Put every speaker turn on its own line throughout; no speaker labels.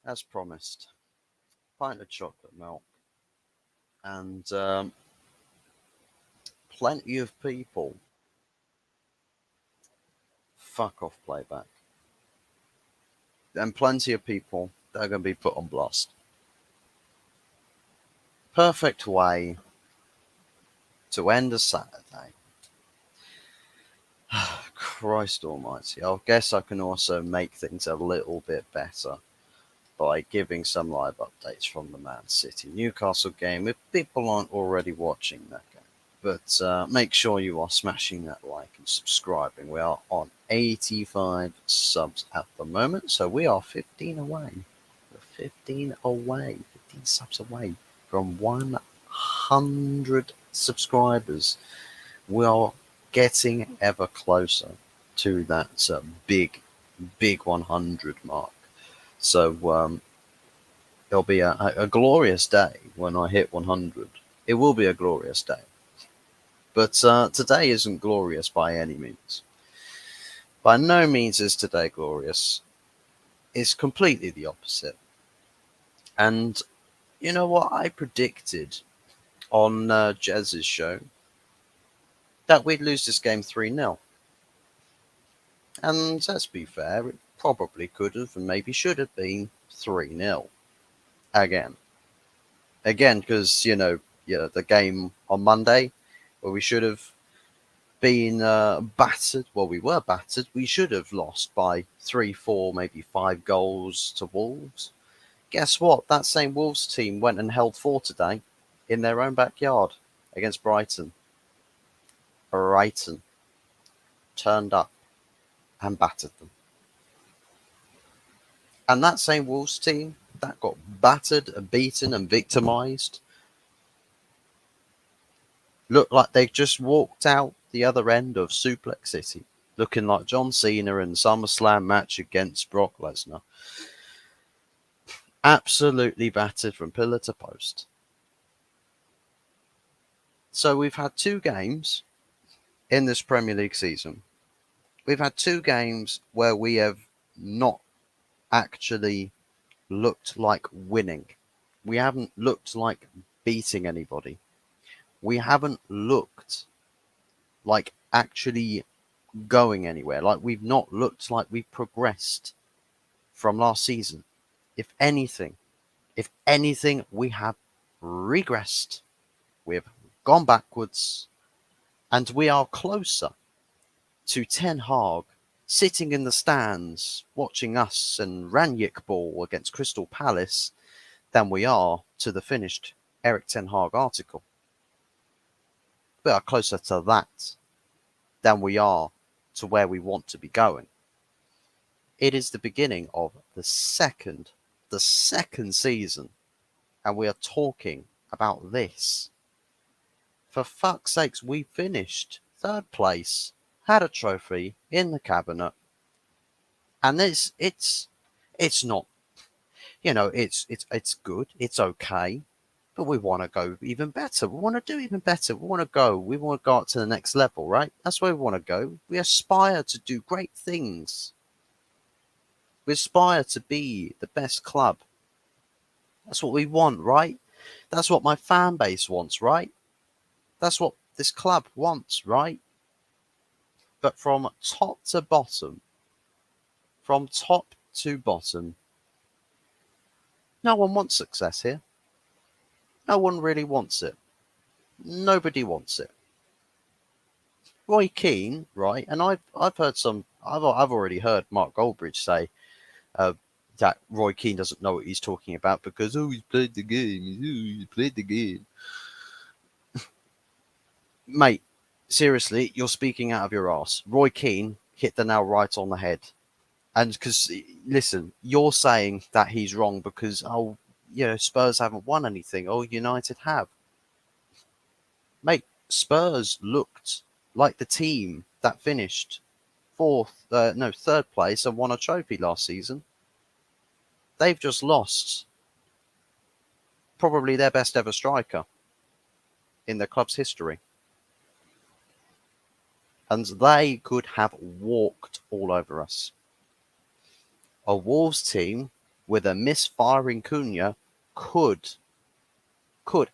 As promised, pint of chocolate milk and plenty of people fuck off playback, and plenty of people that are going to be put on blast. Perfect way to end a Saturday. Christ almighty. I guess I can also make things a little bit better by giving some live updates from the Man City Newcastle game if people aren't already watching that game. But make sure you are smashing that like and subscribing. We are on 85 subs at the moment, so we are 15 away. We're 15 away, 15 subs away from 100 subscribers. We are getting ever closer to that big 100 mark. So it'll be a glorious day when I hit 100. It will be a glorious day. But today isn't glorious by any means. By no means is today glorious. It's completely the opposite. And you know what? I predicted on Jez's show that we'd lose this game 3-0. And let's be fair, it probably could have and maybe should have been 3-0 again. Again, because, the game on Monday where we should have been battered. Well, we were battered. We should have lost by 3, 4, maybe 5 goals to Wolves. Guess what? That same Wolves team went and held 4 today in their own backyard against Brighton. Brighton turned up and battered them. And that same Wolves team that got battered and beaten and victimised looked like they just walked out the other end of Suplex City, looking like John Cena in the SummerSlam match against Brock Lesnar. Absolutely battered from pillar to post. So we've had 2 games in this Premier League season. We've had 2 games where we have not actually looked like winning. We haven't looked like beating anybody. We haven't looked like actually going anywhere. Like we've not looked like we've progressed from last season. If anything, we have regressed. We've gone backwards, and we are closer to Ten Hag sitting in the stands watching us and Ranyik ball against Crystal Palace than we are to the finished Eric Ten Hag article. We are closer to that than we are to where we want to be going. It is the beginning of the second season, and we are talking about this. For fuck's sakes, we finished 3rd place, had a trophy in the cabinet, and it's not, it's good, it's okay, but we want to go even better. We want to do even better. We want to go up to the next level, right? That's where we want to go. We aspire to do great things. We aspire to be the best club. That's what we want, right? That's what my fan base wants, right? That's what this club wants, right? But from top to bottom, no one wants success here. No one really wants it. Nobody wants it. Roy Keane, right? And I've heard I've already heard Mark Goldbridge say that Roy Keane doesn't know what he's talking about because he's played the game. He's played the game. Mate, seriously, you're speaking out of your ass. Roy Keane hit the nail right on the head. And because, listen, you're saying that he's wrong because, Spurs haven't won anything. Oh, United have. Mate, Spurs looked like the team that finished 3rd place and won a trophy last season. They've just lost probably their best ever striker in the club's history. And they could have walked all over us. a Wolves team with a misfiring Cunha could,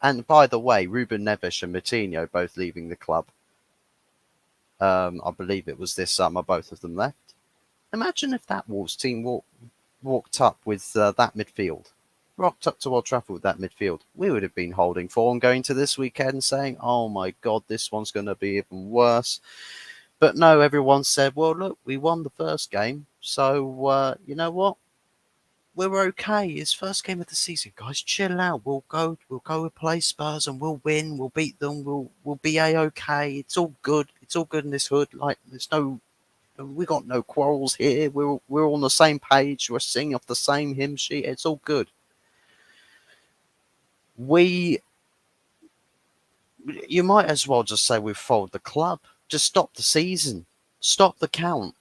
and by the way, Ruben Neves and Moutinho both leaving the club. I believe it was this summer, both of them left. Imagine if that Wolves team walked up with that midfield, rocked up to Old Trafford with that midfield. We would have been holding form going to this weekend saying, oh my God, this one's going to be even worse. But no, everyone said, well, look, we won the first game. So, you know what? We're okay. It's first game of the season, guys. Chill out. We'll go and play Spurs and we'll win. We'll beat them. We'll be okay. It's all good. It's all good in this hood. Like we got no quarrels here. We're on the same page. We're singing off the same hymn sheet. It's all good. You might as well just say we've folded the club. Just stop the season. Stop the count.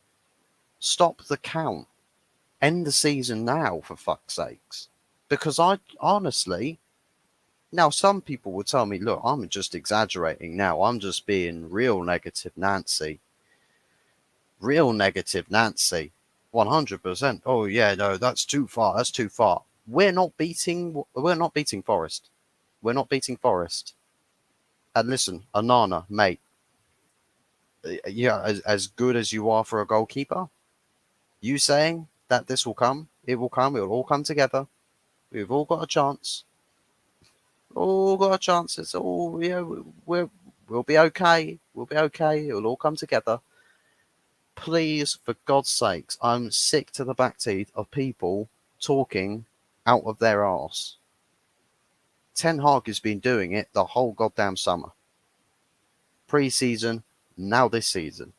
Stop the count. End the season now, for fuck's sakes. Because I honestly, now some people will tell me, look, I'm just exaggerating now. I'm just being real negative Nancy. Real negative Nancy. 100%. Oh yeah, no, that's too far. That's too far. We're not beating Forest. We're not beating Forest. And listen, Onana, mate, yeah, as good as you are for a goalkeeper, you saying that this will come, it will come, it will all come together. We've all got a chance. All got a chance. It's all, yeah, we'll be okay. We'll be okay. It'll all come together. Please, for God's sakes, I'm sick to the back teeth of people talking out of their arse. Ten Hag has been doing it the whole goddamn summer. Pre-season, now this season.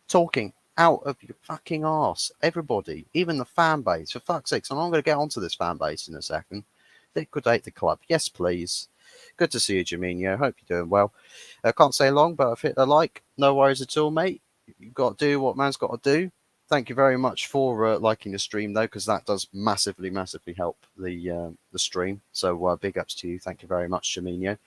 Talking out of your fucking arse. Everybody, even the fan base, for fuck's sakes, and I'm going to get onto this fan base in a second. Liquidate the club. Yes, please. Good to see you, Jaminho. Hope you're doing well. Can't say long, but I've hit the like. No worries at all, mate. You've got to do what man's got to do. Thank you very much for liking the stream, though, because that does massively, massively help the stream. So big ups to you. Thank you very much, Jaminho.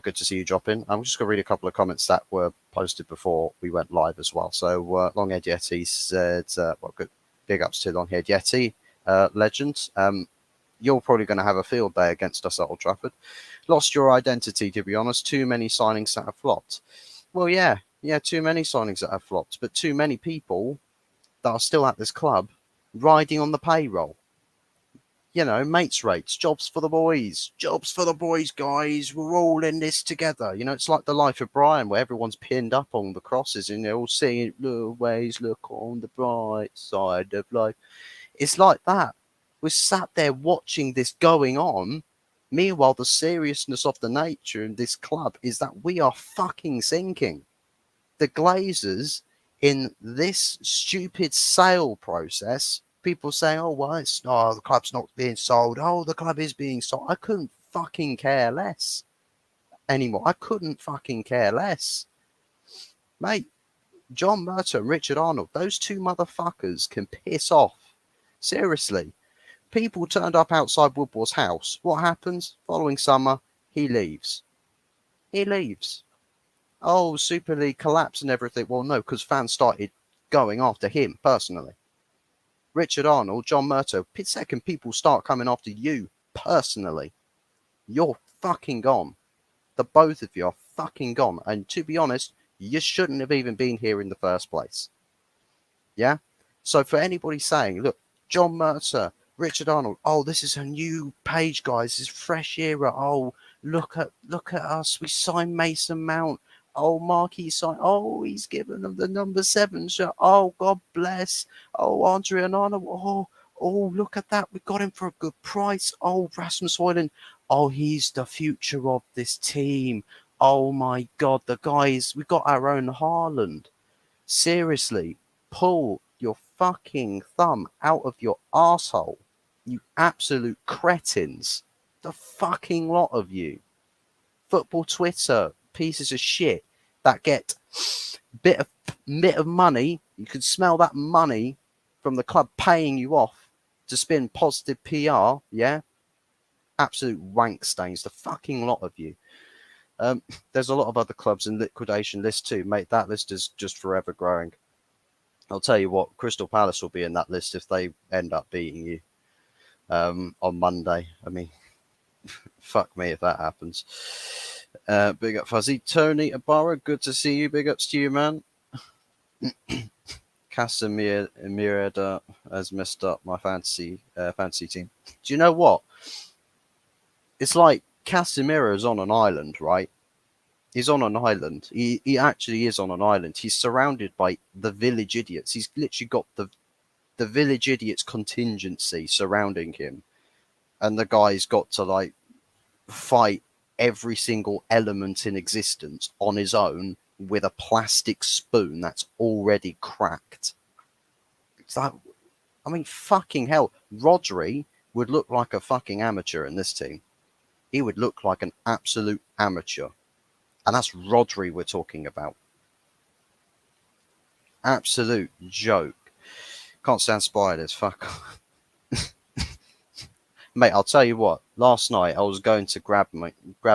Good to see you drop in. I'm just going to read a couple of comments that were posted before we went live as well. So Longhaired Yeti said, well, good. Big ups to Longhaired Yeti, legend. You're probably going to have a field day against us at Old Trafford. Lost your identity, to be honest. Too many signings that have flopped. Well, yeah, too many signings that have flopped, but too many people that are still at this club riding on the payroll. You know, mates rates, jobs for the boys, guys. We're all in this together. You know, it's like the life of Brian, where everyone's pinned up on the crosses and they're all singing, always look on the bright side of life. It's like that. We're sat there watching this going on. Meanwhile, the seriousness of the nature in this club is that we are fucking sinking. The Glazers, in this stupid sale process, people saying, oh, well, the club's not being sold. Oh, the club is being sold. I couldn't fucking care less anymore. I couldn't fucking care less. Mate, John Murtaugh and Richard Arnold, those two motherfuckers can piss off. Seriously. People turned up outside Woodward's house. What happens? Following summer, he leaves. He leaves. Oh, Super League collapse and everything. Well, no, because fans started going after him personally. Richard Arnold, John Murtaugh, second people start coming after you personally. You're fucking gone. The both of you are fucking gone. And to be honest, you shouldn't have even been here in the first place. Yeah? So for anybody saying, look, John Murtaugh, Richard Arnold, oh, this is a new page, guys. This is fresh era. Oh, look at us. We signed Mason Mount. Oh, Marquis signed. Oh, he's given them the number 7 shirt. Oh, God bless. Oh, Andre Onana. Oh, look at that. We got him for a good price. Oh, Rasmus Højlund. Oh, he's the future of this team. Oh, my God. The guys, we got our own Haaland. Seriously, pull your fucking thumb out of your arsehole. You absolute cretins. The fucking lot of you. Football Twitter, pieces of shit that get bit of money. You can smell that money from the club paying you off to spin positive PR, yeah? Absolute wank stains. The fucking lot of you. There's a lot of other clubs in liquidation list too, mate. That list is just forever growing. I'll tell you what, Crystal Palace will be in that list if they end up beating you on Monday. I mean, fuck me if that happens. Big up Fuzzy. Tony Ibarra, good to see you. Big ups to you, man. Casemiro has messed up my fantasy team. Do you know what? It's like Casemiro's on an island, right? He's on an island. He actually is on an island. He's surrounded by the village idiots. He's literally got the village idiots contingency surrounding him. And the guy's got to like fight every single element in existence on his own with a plastic spoon that's already cracked. It's like, I mean, fucking hell. Rodri would look like a fucking amateur in this team. He would look like an absolute amateur. And that's Rodri we're talking about. Absolute joke. Can't stand spiders. Fuck. Mate, I'll tell you what. Last night I was going to grab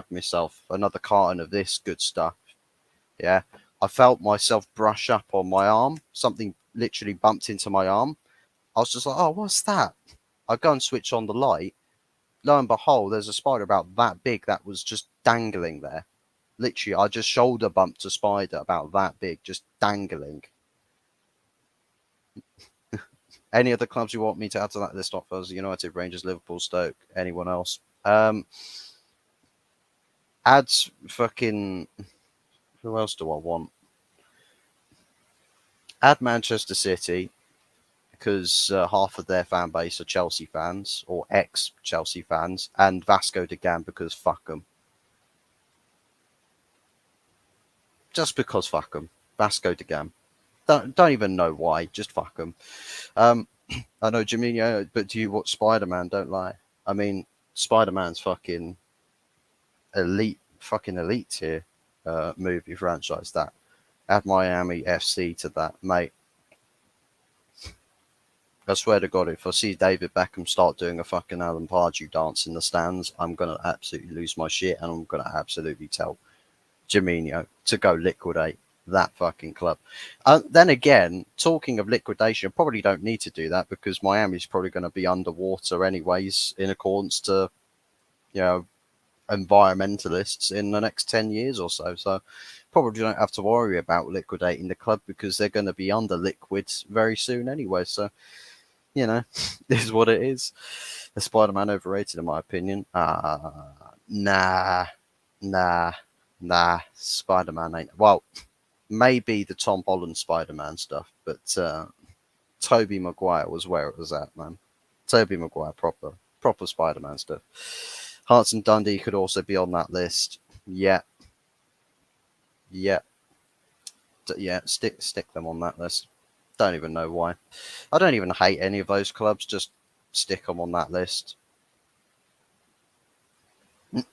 myself another carton of this good stuff. Yeah. I felt myself brush up on my arm. Something literally bumped into my arm. I was just like, oh, what's that? I go and switch on the light. Lo and behold, there's a spider about that big that was just dangling there. Literally, I just shoulder bumped a spider about that big, just dangling. Any other clubs you want me to add to that list? Not Spurs, United, Rangers, Liverpool, Stoke, anyone else? Adds fucking. Who else do I want? Add Manchester City, because half of their fan base are Chelsea fans or ex-Chelsea fans, and Vasco da Gama because fuck them. Just because fuck them. Vasco da Gama. Don't even know why. Just fuck them. I know Jaminho, but do you watch Spider-Man? Don't lie. I mean, Spider-Man's fucking elite here. Movie franchise that. Add Miami FC to that, mate. I swear to God, if I see David Beckham start doing a fucking Alan Pardew dance in the stands, I'm going to absolutely lose my shit, and I'm going to absolutely tell Jaminho to go liquidate that fucking club. Then again, talking of liquidation, probably don't need to do that because Miami's probably going to be underwater anyways in accordance to, environmentalists in the next 10 years or so. So probably don't have to worry about liquidating the club because they're going to be under liquid very soon anyway. So, this is what it is. Is Spider-Man overrated in my opinion? Nah. Spider-Man ain't. Well, maybe the Tom Holland Spider-Man stuff, but Tobey Maguire was where it was at, man. Tobey Maguire, proper Spider-Man stuff. Hearts and Dundee could also be on that list. Yeah. Stick them on that list. Don't even know why. I don't even hate any of those clubs. Just stick them on that list. Do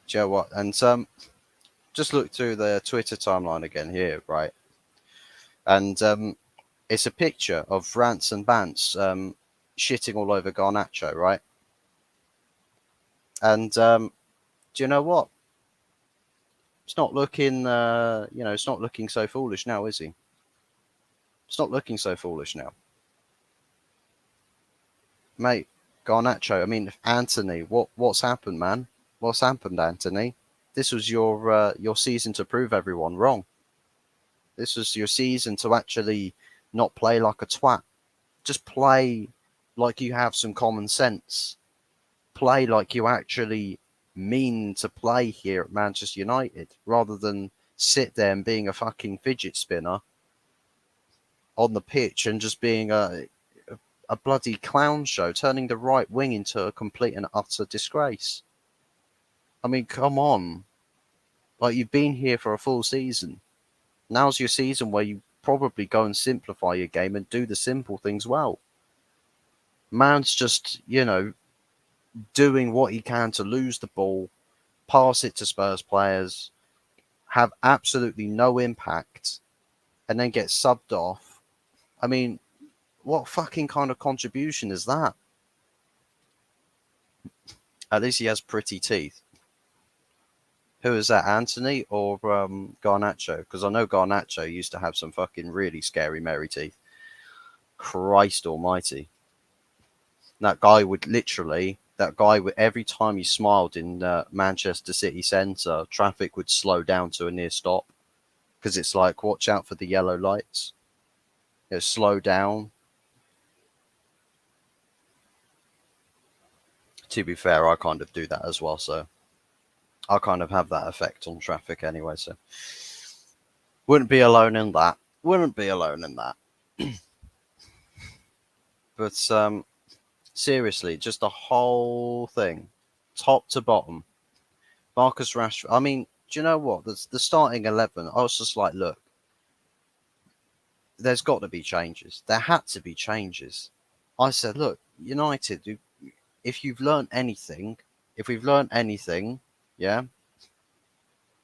you know what? And just look through the Twitter timeline again here, right? And it's a picture of Rants and Bants shitting all over Garnacho, right? And do you know what? It's not looking, it's not looking so foolish now, is he? It's not looking so foolish now. Mate, Garnacho, I mean, Anthony, what's happened, man? What's happened, Anthony? This was your season to prove everyone wrong. This was your season to actually not play like a twat. Just play like you have some common sense. Play like you actually mean to play here at Manchester United, rather than sit there and being a fucking fidget spinner on the pitch and just being a bloody clown show, turning the right wing into a complete and utter disgrace. I mean, come on. Like, you've been here for a full season. Now's your season where you probably go and simplify your game and do the simple things well. Man's just, doing what he can to lose the ball, pass it to Spurs players, have absolutely no impact, and then get subbed off. I mean, what fucking kind of contribution is that? At least he has pretty teeth. Who is that, Anthony or Garnacho? Because I know Garnacho used to have some fucking really scary Mary teeth. Christ almighty. That guy would literally, every time he smiled in Manchester city centre, traffic would slow down to a near stop. Because it's like, watch out for the yellow lights. Slow down. To be fair, I kind of do that as well, so I kind of have that effect on traffic anyway, so wouldn't be alone in that. Wouldn't be alone in that. But seriously, just the whole thing, top to bottom. Marcus Rashford. I mean, do you know what? The starting 11, I was just like, look, there's got to be changes. There had to be changes. I said, look, United, if you've learned anything, if we've learned anything, yeah,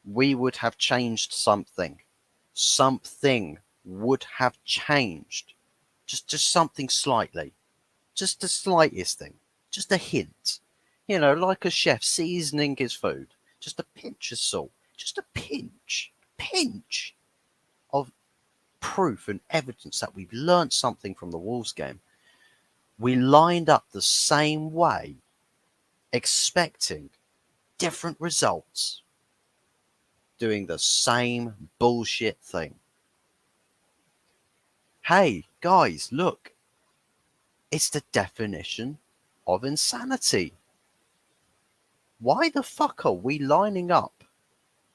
we would have changed something. Something would have changed. Just something slightly. Just the slightest thing. Just a hint. Like a chef seasoning his food. Just a pinch of salt. Just a pinch of proof and evidence that we've learned something from the Wolves game. We lined up the same way, expecting different results, doing the same bullshit thing. Hey, guys, look. It's the definition of insanity. Why the fuck are we lining up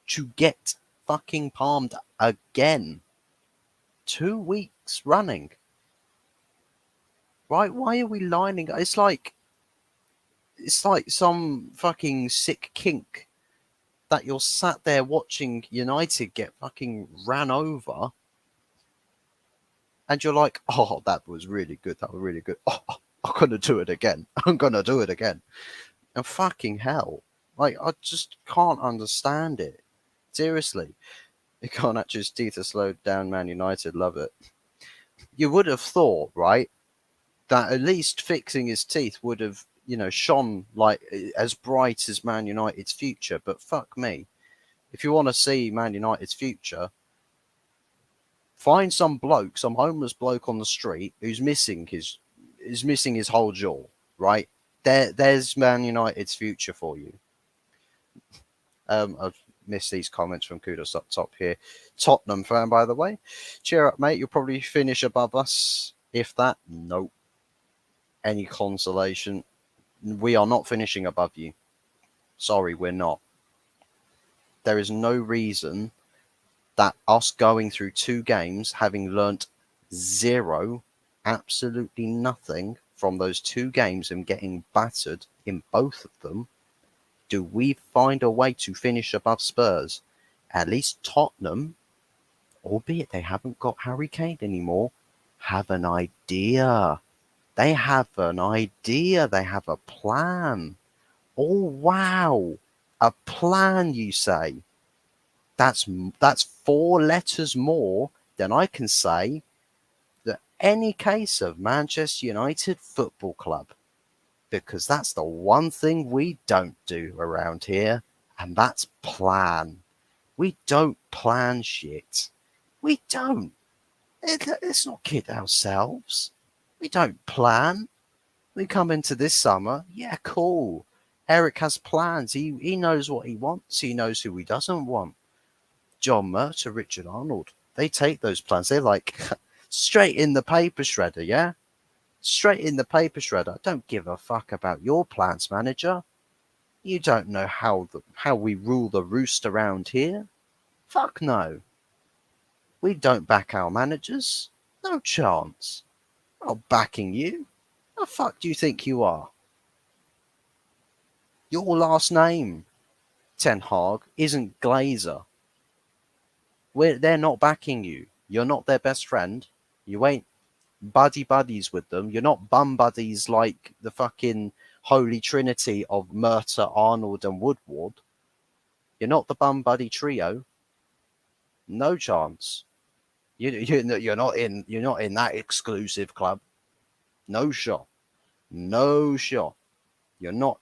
to get fucking palmed again? 2 weeks running. Right? Why are we lining up? It's like some fucking sick kink that you're sat there watching United get fucking ran over. And you're like, oh, that was really good. That was really good. Oh, I'm going to do it again. I'm going to do it again. And fucking hell. Like, I just can't understand it. Seriously. Garnacho's teeth are slowed down, Man United. Love it. You would have thought, right, that at least fixing his teeth would have, shone like as bright as Man United's future. But fuck me. If you want to see Man United's future, find some homeless bloke on the street who's missing his whole jaw, right? There's Man United's future for you. I've missed these comments from Kudos up top here. Tottenham fan, by the way. Cheer up, mate. You'll probably finish above us. If that, nope. Any consolation. We are not finishing above you. Sorry, we're not. There is no reason that us going through 2 games, having learnt zero, absolutely nothing from those 2 games and getting battered in both of them, do we find a way to finish above Spurs? At least Tottenham, albeit they haven't got Harry Kane anymore, have an idea. They have an idea. They have a plan. Oh, wow. A plan, you say? That's 4 letters more than I can say that any case of Manchester United Football Club. Because that's the one thing we don't do around here, and that's plan. We don't plan shit. We don't. Let's not kid ourselves. We don't plan. We come into this summer, yeah, cool. Eric has plans. He knows what he wants. He knows who he doesn't want. John Murter, Richard Arnold, they take those plans. They're like, straight in the paper shredder, yeah? Straight in the paper shredder. Don't give a fuck about your plans, manager. You don't know how we rule the roost around here. Fuck no. We don't back our managers. No chance. I'm not backing you. The fuck do you think you are? Your last name, Ten Hag, isn't Glazer. They're not backing you. You're not their best friend. You ain't buddies with them. You're not bum buddies like the fucking holy trinity of Murta, Arnold, and Woodward. You're not the bum buddy trio. No chance. You're not in that exclusive club. No shot. No shot. You're not.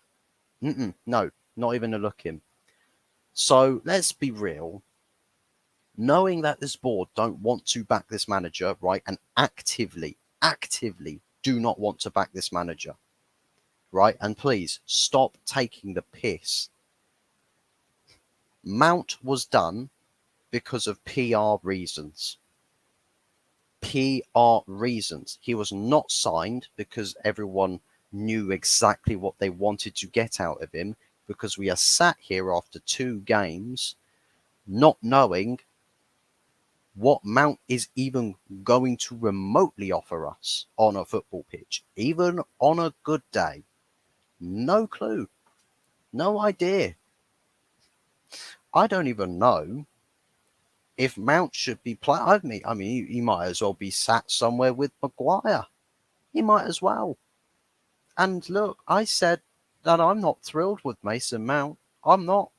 No, not even a look in. So let's be real. Knowing that this board don't want to back this manager, right, and actively do not want to back this manager, right, and please stop taking the piss. Mount was done because of PR reasons. PR reasons. He was not signed because everyone knew exactly what they wanted to get out of him, because we are sat here after 2 games not knowing what Mount is even going to remotely offer us on a football pitch, even on a good day. No clue. No idea. I don't even know if Mount should be playing. I mean, he might as well be sat somewhere with Maguire. He might as well. And look, I said that I'm not thrilled with Mason Mount. I'm not.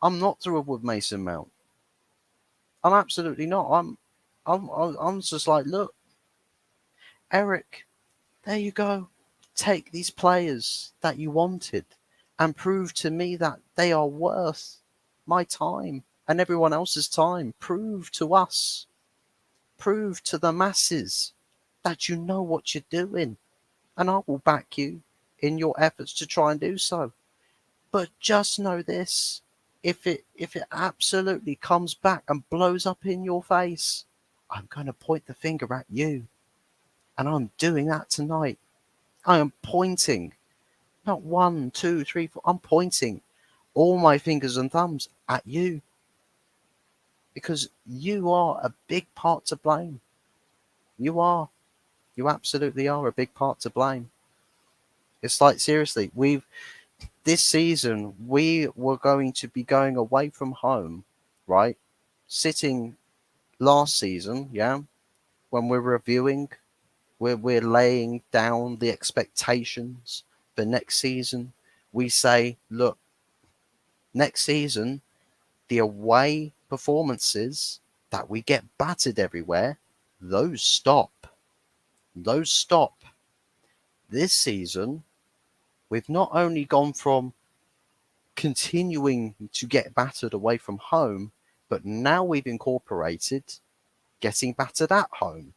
I'm not thrilled with Mason Mount. I'm absolutely not. I'm just like, look, Eric, there you go. Take these players that you wanted and prove to me that they are worth my time and everyone else's time. Prove to us, prove to the masses that you know what you're doing, and I will back you in your efforts to try and do so. But just know this, if it absolutely comes back and blows up in your face, I'm going to point the finger at you. And I'm doing that tonight. I am pointing, not 1, 2, 3, 4. I'm pointing all my fingers and thumbs at you, because you are a big part to blame. You are. You absolutely are a big part to blame. It's like, seriously, this season we were going to be going away from home, right? Sitting last season, yeah, when we're reviewing, we're laying down the expectations for next season. We say, look, next season, the away performances that we get battered everywhere, those stop. Those stop. This season, we've not only gone from continuing to get battered away from home, but now we've incorporated getting battered at home.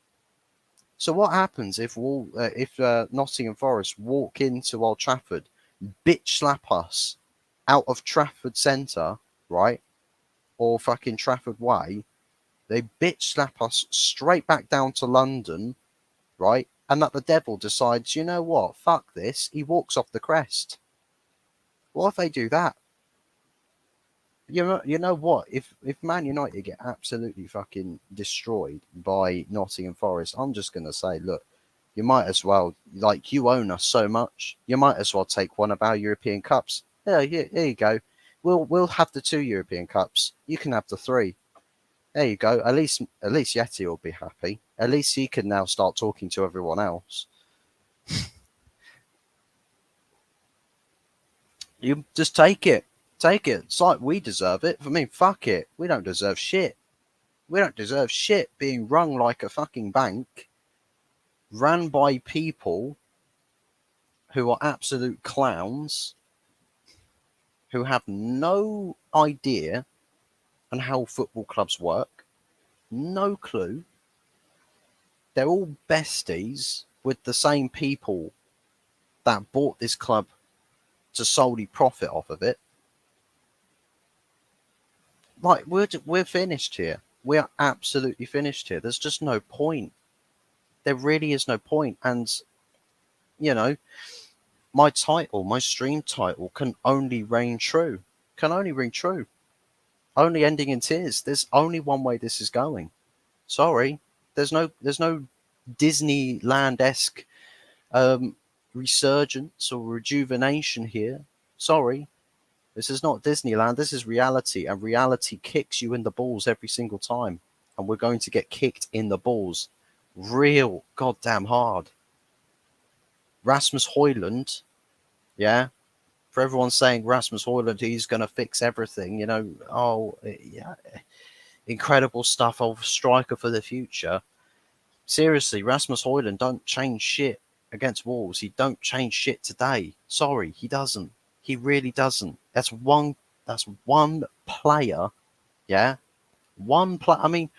So what happens if Nottingham Forest walk into Old Trafford, bitch slap us out of Trafford Centre, right, or fucking Trafford Way? They bitch slap us straight back down to London, right? And that the devil decides, you know what, fuck this. He walks off the crest. What if they do that? You know what? If Man United get absolutely fucking destroyed by Nottingham Forest, I'm just gonna say, look, you might as well, like, you own us so much, you might as well take one of our European Cups. Yeah, here you go. We'll have the 2 European Cups. You can have the 3. There you go. At least Yeti will be happy. At least he can now start talking to everyone else. You just take it. Take it. It's like we deserve it. I mean, fuck it. We don't deserve shit. We don't deserve shit being run like a fucking bank, ran by people who are absolute clowns, who have no idea on how football clubs work, no clue. They're all besties with the same people that bought this club to solely profit off of it. Like, we're finished here. We are absolutely finished here. There's just no point. There really is no point. And, you know, my stream title can only reign true. Can only ring true. Only ending in tears. There's only one way this is going. Sorry. There's no Disneyland-esque resurgence or rejuvenation here. Sorry. This is not Disneyland. This is reality, and reality kicks you in the balls every single time. And we're going to get kicked in the balls real goddamn hard. Rasmus Højlund, yeah, for everyone saying Rasmus Højlund, he's going to fix everything, yeah, incredible stuff, striker for the future. Seriously, Rasmus Højlund don't change shit against Wolves. He don't change shit today. Sorry, he doesn't. He really doesn't. That's one That's one player, yeah? One player. I mean,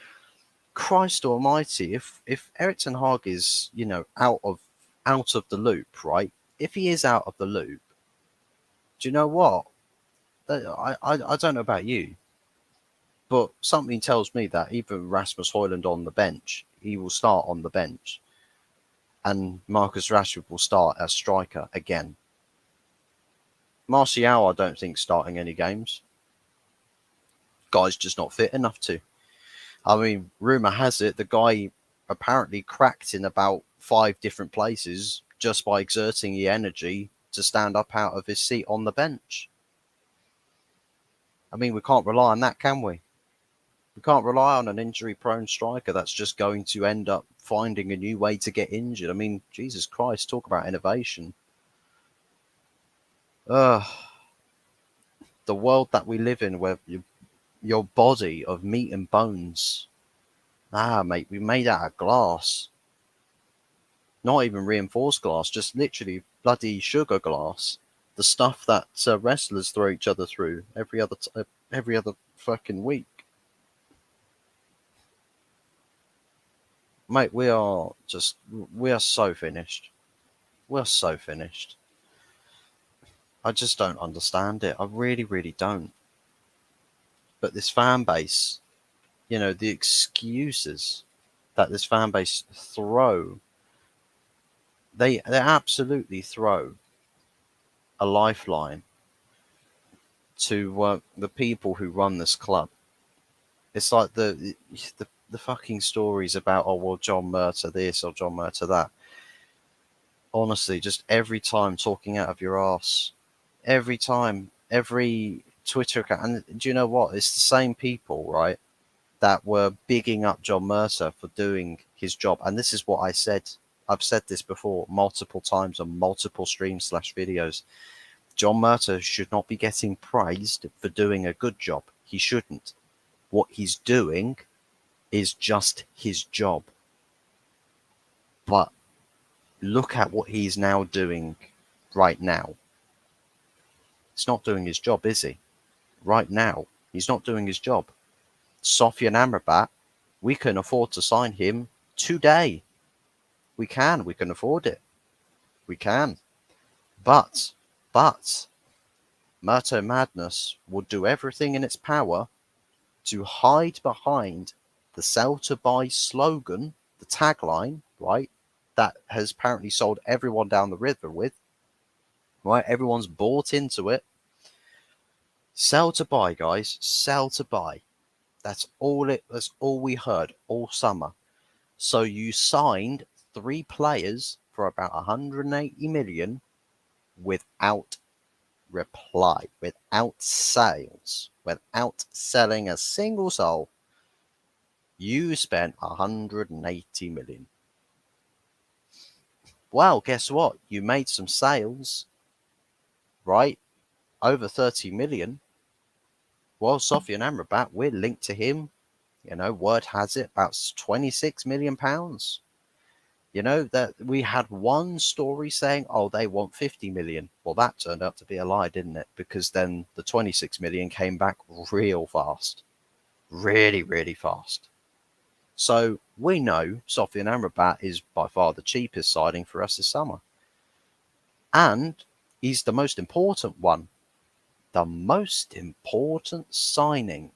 Christ almighty, if Erik ten Hag is, out of the loop, right? If he is out of the loop, do you know what? I don't know about you, but something tells me that even Rasmus Højlund on the bench, he will start on the bench, and Marcus Rashford will start as striker again. Martial, I don't think starting any games. Guy's just not fit enough to. I mean, rumor has it the guy apparently cracked in about 5 different places just by exerting the energy to stand up out of his seat on the bench. I mean, we can't rely on that, can we? We can't rely on an injury-prone striker that's just going to end up finding a new way to get injured. I mean, Jesus Christ, talk about innovation. The world that we live in, where your body of meat and bones. Mate, we made out of glass. Not even reinforced glass, just literally bloody sugar glass. The stuff that wrestlers throw each other through every other fucking week. Mate, we are so finished. We're so finished. I just don't understand it. I really, really don't. But this fan base, the excuses that this fan base throw, they absolutely throw a lifeline to the people who run this club. It's like the fucking stories about, oh well, John Murta this or John Murta that. Honestly, just every time talking out of your arse. Every time, every Twitter account. And do you know what? It's the same people, right, that were bigging up John Murta for doing his job. And this is what I said. I've said this before multiple times on multiple streams/videos. John Murta should not be getting praised for doing a good job. He shouldn't. What he's doing is just his job. But look at what he's now doing right now. He's not doing his job, is he? Right now, he's not doing his job. Sofyan Amrabat, we can afford to sign him today. We can afford it. We can. But Murto Madness would do everything in its power to hide behind the sell to buy slogan, the tagline, right, that has apparently sold everyone down the river with, right? Everyone's bought into it. Sell to buy, guys. Sell to buy. That's all we heard all summer. So you signed 3 players for about 180 million without reply, without sales, without selling a single soul. You spent 180 million. Well, guess what? You made some sales, right? Over 30 million. Well, Sofyan Amrabat, we're linked to him. Word has it about 26 million pounds. That we had one story saying, oh, they want 50 million. Well, that turned out to be a lie, didn't it? Because then the 26 million came back real fast. Really, really fast. So we know Sofyan Amrabat is by far the cheapest signing for us this summer. And he's the most important one. The most important signing.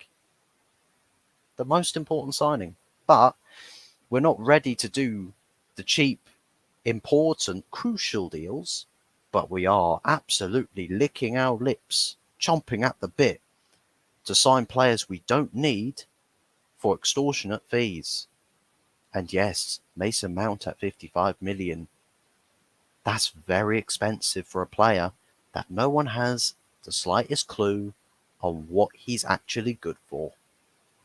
The most important signing. But we're not ready to do the cheap, important, crucial deals. But we are absolutely licking our lips, chomping at the bit to sign players we don't need for extortionate fees. And yes, Mason Mount at 55 million. That's very expensive for a player that no one has the slightest clue on what he's actually good for.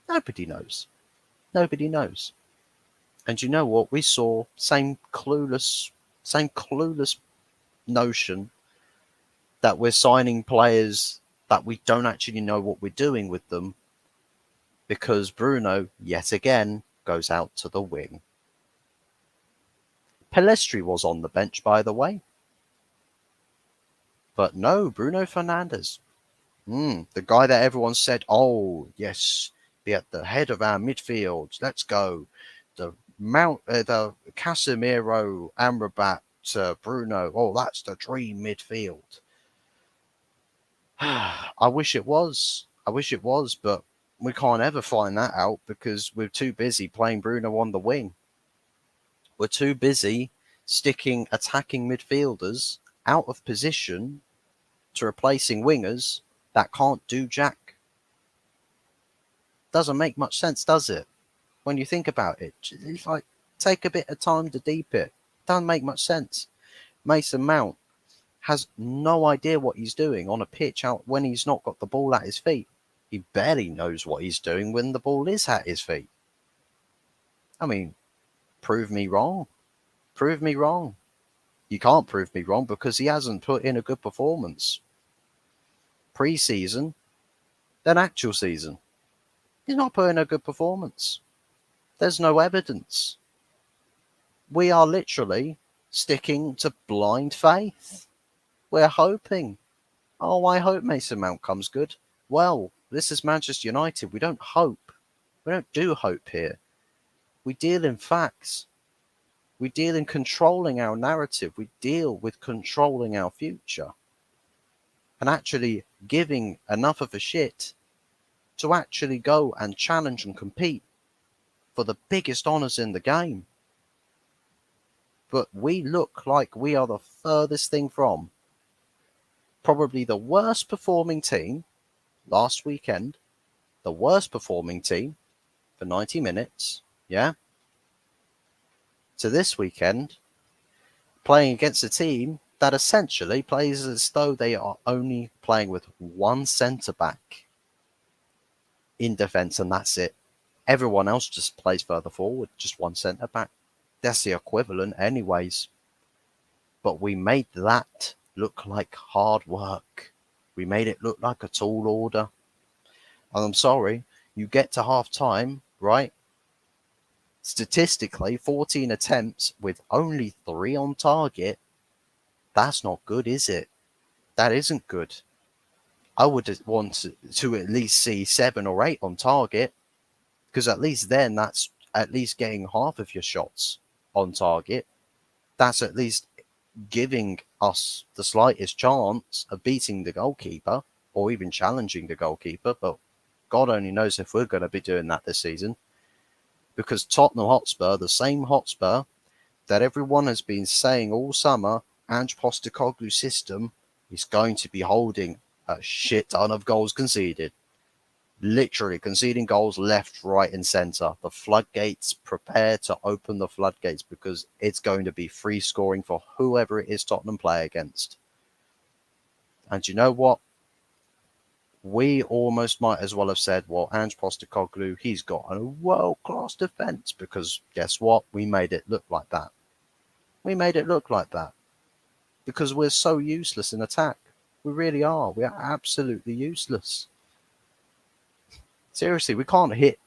Nobody knows. Nobody knows. And you know what? We saw same clueless notion that we're signing players that we don't actually know what we're doing with them because Bruno, yet again, goes out to the wing. Pellistri was on the bench, by the way. But no, Bruno Fernandes. The guy that everyone said, oh, yes, be at the head of our midfield. Let's go. The Casemiro, Amrabat, Bruno. Oh, that's the dream midfield. I wish it was. I wish it was, but we can't ever find that out because we're too busy playing Bruno on the wing. We're too busy sticking attacking midfielders out of position to replacing wingers that can't do jack. Doesn't make much sense, does it? When you think about it, it's like take a bit of time to deep it. Doesn't make much sense. Mason Mount has no idea what he's doing on a pitch out when he's not got the ball at his feet. He barely knows what he's doing when the ball is at his feet. I mean, prove me wrong. Prove me wrong. You can't prove me wrong because he hasn't put in a good performance. Pre-season, then actual season. He's not putting a good performance. There's no evidence. We are literally sticking to blind faith. We're hoping. Oh, I hope Mason Mount comes good. Well, this is Manchester United. We don't hope. We don't do hope here. We deal in facts. We deal in controlling our narrative. We deal with controlling our future. And actually giving enough of a shit to actually go and challenge and compete for the biggest honours in the game. But we look like we are the furthest thing from probably the worst performing team last weekend, the worst performing team for 90 minutes, yeah, to this weekend playing against a team that essentially plays as though they are only playing with one centre-back in defence and that's it. Everyone else just plays further forward, just one centre-back. That's the equivalent anyways. But we made that look like hard work. We made it look like a tall order. And I'm sorry, you get to half time, right? Statistically, 14 attempts with only 3 on target. That's not good, is it? That isn't good. I would want to at least see 7 or 8 on target, because at least then that's at least getting half of your shots on target. That's at least giving us the slightest chance of beating the goalkeeper or even challenging the goalkeeper. But God only knows if we're going to be doing that this season. Because Tottenham Hotspur, the same Hotspur that everyone has been saying all summer, Ange Postecoglou's system is going to be holding a shit ton of goals conceded. Literally conceding goals left, right, and centre. The floodgates, prepare to open the floodgates because it's going to be free scoring for whoever it is Tottenham play against. And you know what? We almost might as well have said, well, Ange Postecoglou, he's got a world-class defence because guess what? We made it look like that. We made it look like that because we're so useless in attack. We really are. We are absolutely useless. Seriously, we can't hit.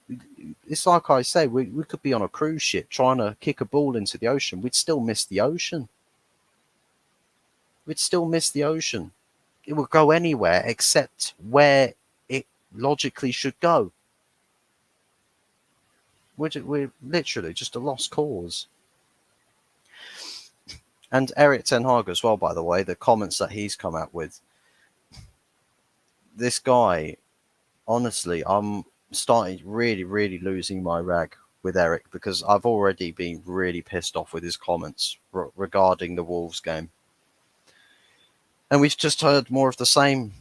It's like I say, we could be on a cruise ship trying to kick a ball into the ocean. We'd still miss the ocean. We'd still miss the ocean. It would go anywhere except where it logically should go. We're literally just a lost cause. And Eric Ten Hag as well, by the way, the comments that he's come out with. This guy, honestly, I'm starting really, really losing my rag with Eric because I've already been really pissed off with his comments regarding the Wolves game. And we've just heard more of the same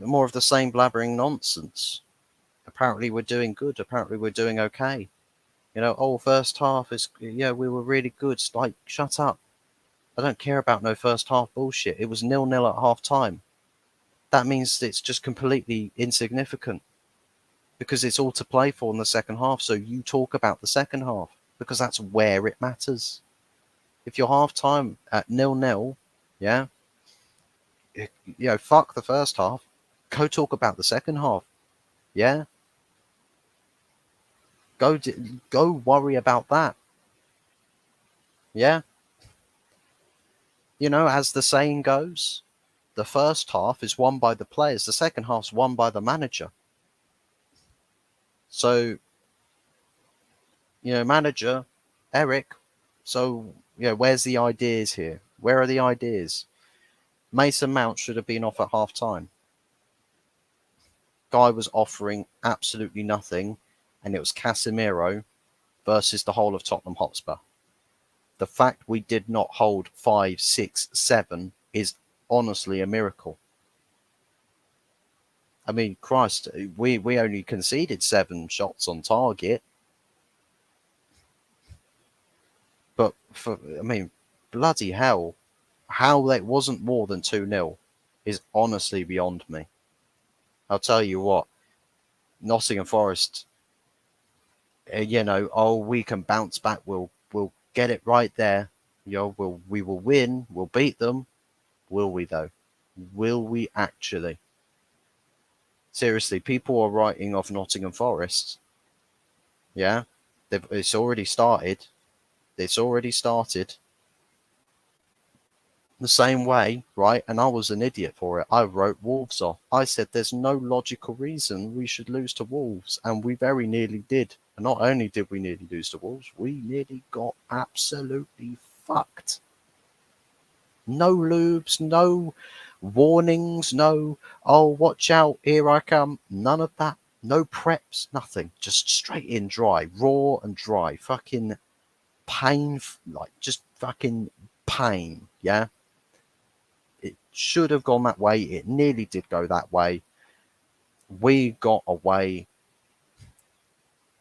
blabbering nonsense. Apparently we're doing good. Apparently we're doing okay. You know, oh, first half is, yeah, we were really good. It's like, shut up. I don't care about no first half bullshit. It was 0-0 at half time. That means it's just completely insignificant because it's all to play for in the second half. So you talk about the second half because that's where it matters. If you're half time at 0-0, yeah, you know, fuck the first half. Go talk about the second half. Yeah. Go worry about that. Yeah. You know, as the saying goes, The first half is won by the players. The second half's won by the manager. So, manager, Eric, so, where's the ideas here? Where are the ideas? Mason Mount should have been off at half time. Guy was offering absolutely nothing, and it was Casemiro versus the whole of Tottenham Hotspur. The fact we did not hold 5, 6, 7 is honestly a miracle. I mean, Christ, we only conceded 7 shots on target. But, bloody hell, how that wasn't more than 2-0 is honestly beyond me. I'll tell you what, Nottingham Forest, we can bounce back. We'll get it right there. We will win. We'll beat them. Will we though? Will we actually? Seriously, people are writing off Nottingham Forest. Yeah, it's already started. It's already started. The same way, right? And I was an idiot for it. I wrote Wolves off. I said there's no logical reason we should lose to Wolves, and we very nearly did. And not only did we nearly lose to Wolves, we nearly got absolutely fucked. No lubes, no warnings, no, oh, watch out, here I come. None of that. No preps, nothing. Just straight in dry, raw and dry. Fucking pain, just fucking pain, yeah? It should have gone that way. It nearly did go that way. We got away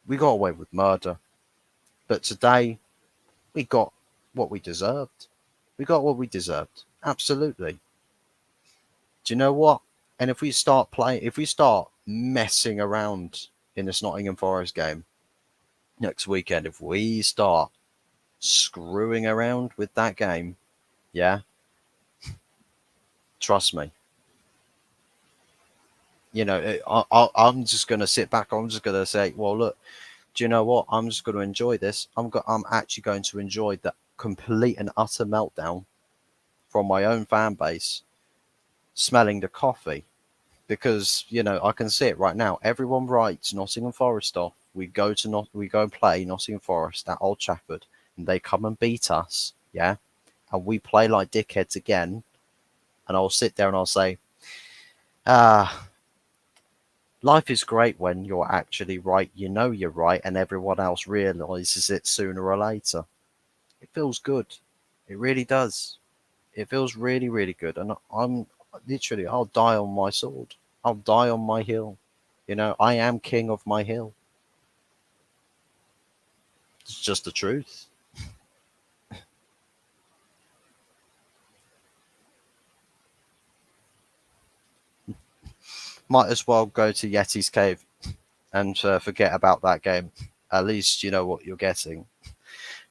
with murder. But today, we got what we deserved. We got what we deserved. Absolutely. Do you know what? And if we start messing around in this Nottingham Forest game next weekend, if we start screwing around with that game, yeah, trust me. I'm just going to sit back. I'm just going to say, well, look, do you know what? I'm just going to enjoy this. I'm actually going to enjoy the complete and utter meltdown from my own fan base, smelling the coffee, because I can see it right now. Everyone writes Nottingham Forest off. We go and play Nottingham Forest at Old Trafford, and they come and beat us, yeah, and we play like dickheads again, and I'll sit there and I'll say, life is great when you're actually right. You're right, and everyone else realizes it sooner or later. It feels good. It really does. It feels really, really good. And I'll die on my sword. I'll die on my hill. I am king of my hill. It's just the truth. Might as well go to Yeti's cave and forget about that game. At least you know what you're getting.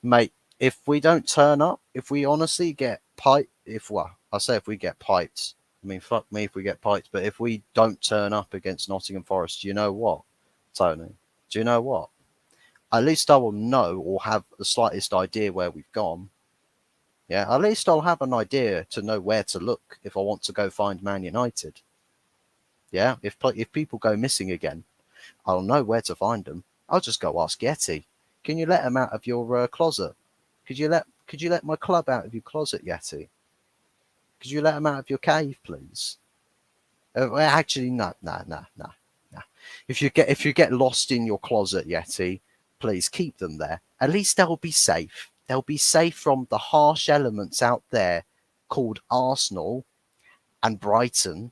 Mate, if we don't turn up, if we honestly get piped, if we get piped, I mean, fuck me if we get piped, but if we don't turn up against Nottingham Forest, do you know what, Tony? Do you know what? At least I will know or have the slightest idea where we've gone. Yeah, at least I'll have an idea to know where to look if I want to go find Man United. Yeah, if people go missing again, I'll know where to find them. I'll just go ask Yeti. Can you let them out of your closet? Could you let my club out of your closet, Yeti? Could you let them out of your cave, please? Actually, no. If you get lost in your closet, Yeti, please keep them there. At least they'll be safe. They'll be safe from the harsh elements out there called Arsenal and Brighton.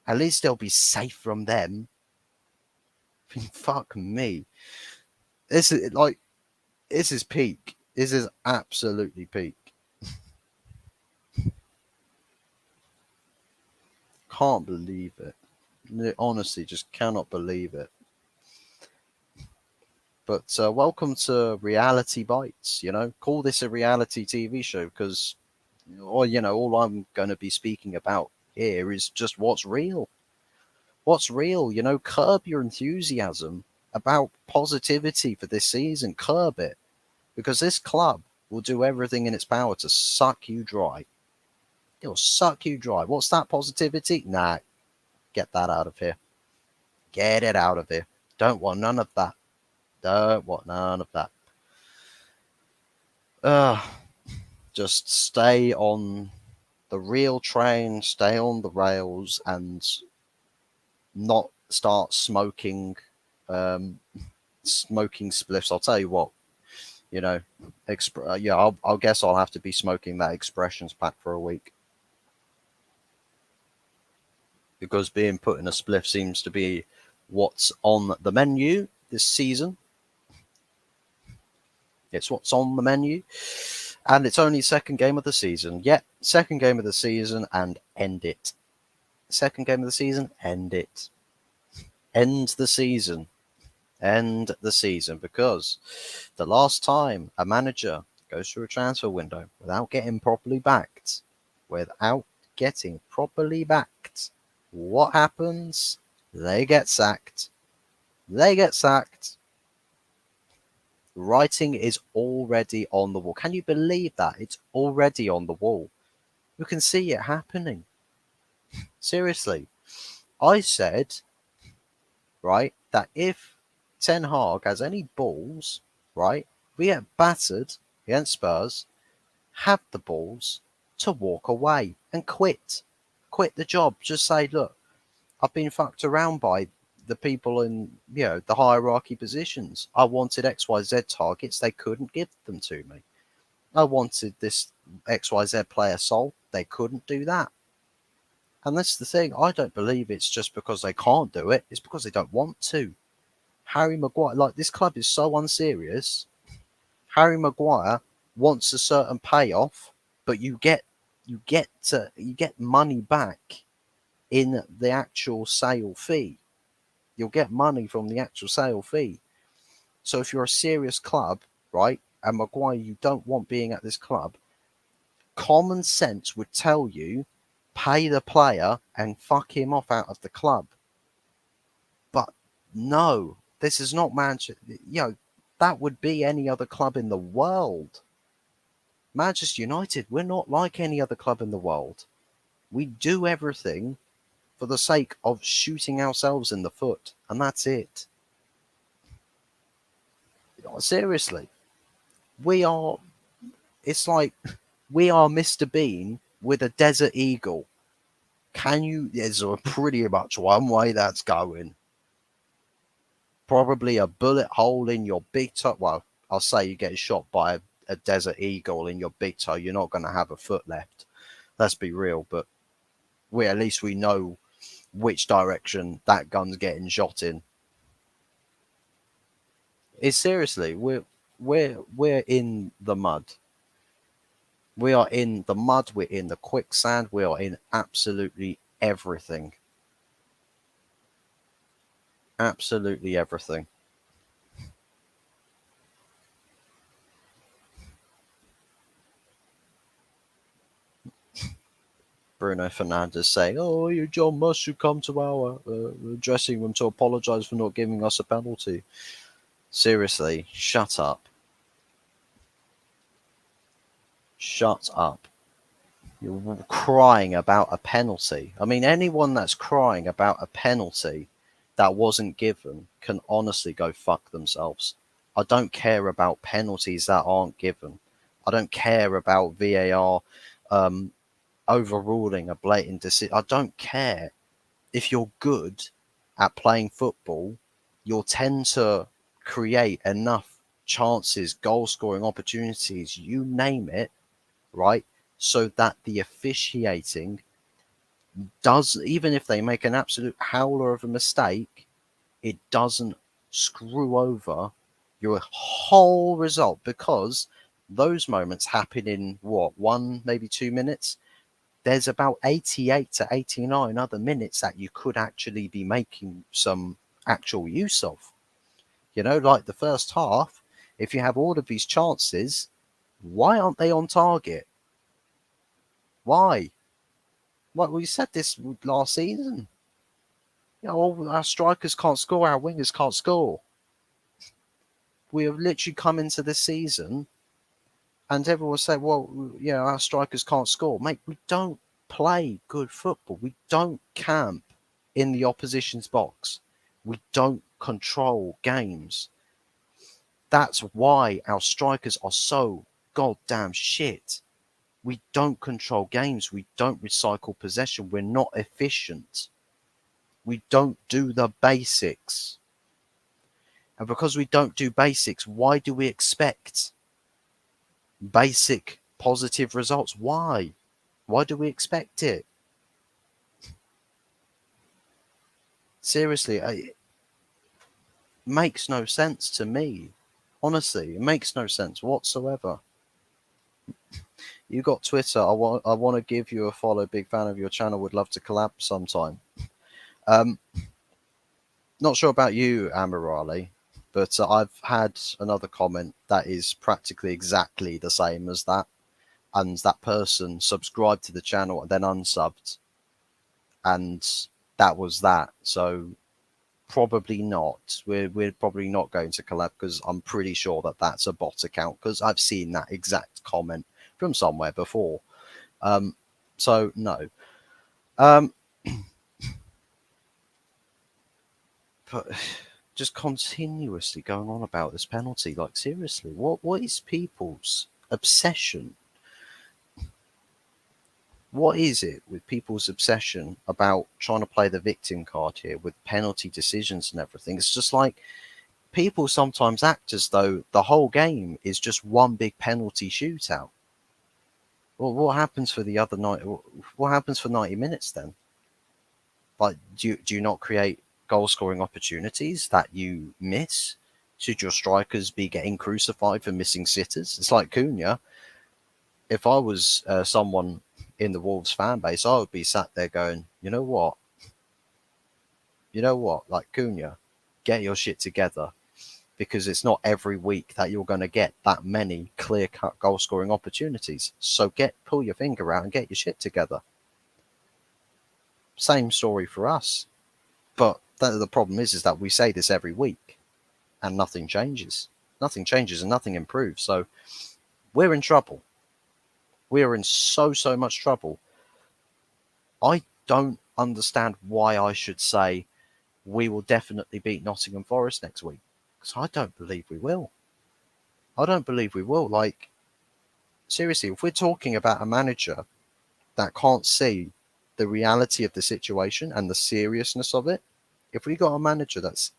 At least they'll be safe from them. Fuck me. This is peak. This is absolutely peak. Can't believe it. Honestly, just cannot believe it. But welcome to Reality Bites. Call this a reality TV show because, all I'm going to be speaking about here is just what's real. What's real? Curb your enthusiasm about positivity for this season. Curb it, because this club will do everything in its power to suck you dry. It'll suck you dry. What's that positivity? Nah, get that out of here. Get it out of here. Don't want none of that. Don't want none of that. Just stay on the real train, stay on the rails, and not start smoking spliffs. I'll tell you what, you know, yeah, I'll guess I'll have to be smoking that expressions pack for a week, because being put in a spliff seems to be what's on the menu this season. It's what's on the menu, and it's only second game of the season. Yeah, second game of the season, and end it. Second game of the season, end it. End the season. End the season, because the last time a manager goes through a transfer window without getting properly backed, what happens? They get sacked. They get sacked. Writing is already on the wall. Can you believe that? It's already on the wall. You can see it happening. Seriously. I said, right, that if Ten Hag has any balls, right, we get battered against Spurs, have the balls to walk away and quit. Quit the job. Just say, look, I've been fucked around by the people in, the hierarchy positions. I wanted XYZ targets. They couldn't give them to me. I wanted this XYZ player sold. They couldn't do that. And that's the thing. I don't believe it's just because they can't do it. It's because they don't want to. Harry Maguire, like, this club is so unserious. Harry Maguire wants a certain payoff, but you get money back in the actual sale fee. You'll get money from the actual sale fee. So if you're a serious club, right, and Maguire you don't want being at this club, common sense would tell you pay the player and fuck him off out of the club. But no, this is not Manchester. That would be any other club in the world. Manchester United, we're not like any other club in the world. We do everything for the sake of shooting ourselves in the foot, and that's it. Seriously, it's like we are Mr. Bean with a desert eagle. There's pretty much one way that's going. Probably a bullet hole in your big toe. Well, I'll say you get shot by a desert eagle in your big toe. You're not going to have a foot left. Let's be real, but at least we know which direction that gun's getting shot in. It's seriously, we're in the mud. We are in the mud. We're in the quicksand. We are in absolutely everything. Absolutely everything. Bruno Fernandes saying, "Oh, you John Musk should come to our dressing room to apologise for not giving us a penalty." Seriously, shut up. Shut up. You're crying about a penalty. I mean, anyone that's crying about a penalty that wasn't given can honestly go fuck themselves. I don't care about penalties that aren't given. I don't care about VAR overruling a blatant decision. I don't care. If you're good at playing football, you'll tend to create enough chances, goal scoring opportunities, you name it, right? So that the officiating does, even if they make an absolute howler of a mistake, it doesn't screw over your whole result, because those moments happen in what, 1, maybe 2 minutes. There's about 88 to 89 other minutes that you could actually be making some actual use of. Like the first half, if you have all of these chances, why aren't they on target? Why? Well, we said this last season. Our strikers can't score, our wingers can't score. We have literally come into this season and everyone say, well, our strikers can't score. Mate, we don't play good football. We don't camp in the opposition's box. We don't control games. That's why our strikers are so goddamn shit. We don't control games. We don't recycle possession. We're not efficient. We don't do the basics. And because we don't do basics, why do we expect basic positive results? Why? Why do we expect it? Seriously, it makes no sense to me. Honestly, it makes no sense whatsoever. You got Twitter. I want to give you a follow. Big fan of your channel. Would love to collab sometime. Um, Not sure about you, Amirali, but I've had another comment that is practically exactly the same as that, and that person subscribed to the channel and then unsubbed, and that was that. So probably not. We're probably not going to collab because I'm pretty sure that that's a bot account because I've seen that exact comment from somewhere before. So no. Um, but just continuously going on about this penalty. Like seriously, what is people's obsession? What is it with people's obsession about trying to play the victim card here with penalty decisions and everything? It's just like people sometimes act as though the whole game is just one big penalty shootout. Well, what happens for the other night? What happens for 90 minutes then? Like, do you not create goal scoring opportunities that you miss? Should your strikers be getting crucified for missing sitters? It's like Cunha. If I was someone in the Wolves fan base, I would be sat there going, you know what? You know what? Like Cunha, get your shit together because it's not every week that you're going to get that many clear-cut goal-scoring opportunities. So pull your finger out and get your shit together. Same story for us. But the problem is that we say this every week and nothing changes. Nothing changes and nothing improves. So we're in trouble. We are in so much trouble. I don't understand why I should say we will definitely beat Nottingham Forest next week. Because I don't believe we will. I don't believe we will. Like, seriously, if we're talking about a manager that can't see the reality of the situation and the seriousness of it, if we got a manager that's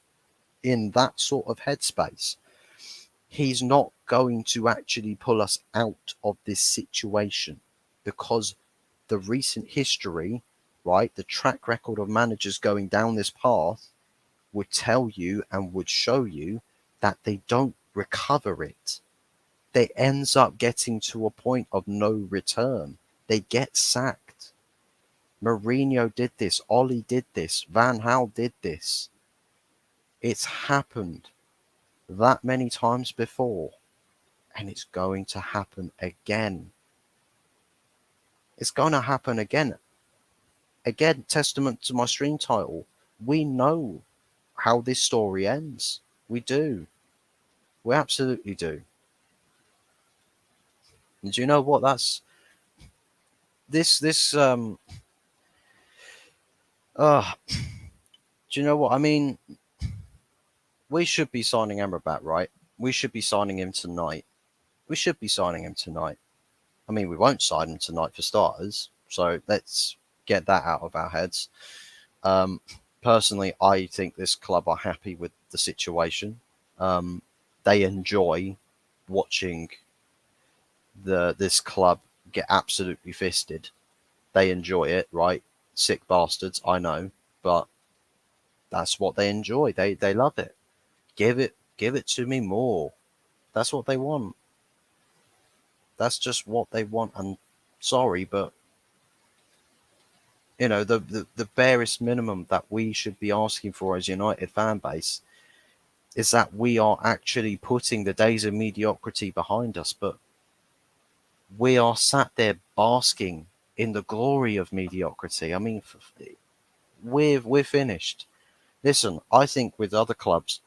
in that sort of headspace, he's not going to actually pull us out of this situation because the recent history, right, the track record of managers going down this path would tell you and would show you that they don't recover it. They ends up getting to a point of no return. They get sacked. Mourinho did this. Ollie did this. Van Gaal did this. It's happened that many times before, and it's going to happen again. It's going to happen again. Again, testament to my stream title. We know how this story ends. We do. We absolutely do. And do you know what? That's this. Uh, do you know what I mean? We should be signing Amrabat, right? We should be signing him tonight. We should be signing him tonight. I mean, we won't sign him tonight for starters. So let's get that out of our heads. Um, Personally, I think this club are happy with the situation. They enjoy watching this club get absolutely fisted. They enjoy it, right? Sick bastards, I know, but that's what they enjoy. They love it. Give it to me more. That's what they want. That's just what they want. And sorry, but you know the barest minimum that we should be asking for as United fan base is that we are actually putting the days of mediocrity behind us. But we are sat there basking in the glory of mediocrity. I mean, we're finished. Listen, I think with other clubs,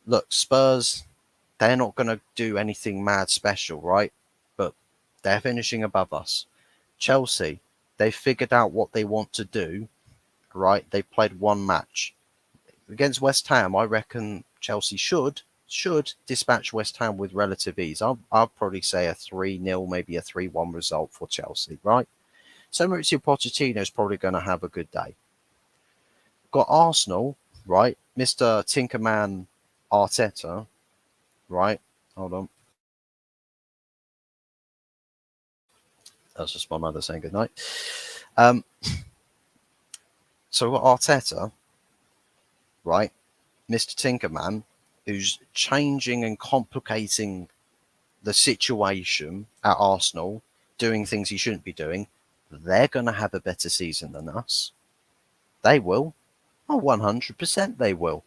look, Spurs, they're not going to do anything mad special, right? But they're finishing above us. Chelsea, They figured out what they want to do, right? They played one match against West Ham. I reckon Chelsea should dispatch West Ham with relative ease. I'll probably say a 3-0, maybe a 3-1 result for Chelsea, right? So Mauricio Pochettino is probably going to have a good day. Got Arsenal, right? Mr. Tinkerman Arteta, right? Hold on. That's just my mother saying goodnight. So we've got Arteta, right? Mr. Tinkerman, who's changing and complicating the situation at Arsenal, doing things he shouldn't be doing. They're going to have a better season than us. They will. Oh, 100% they will.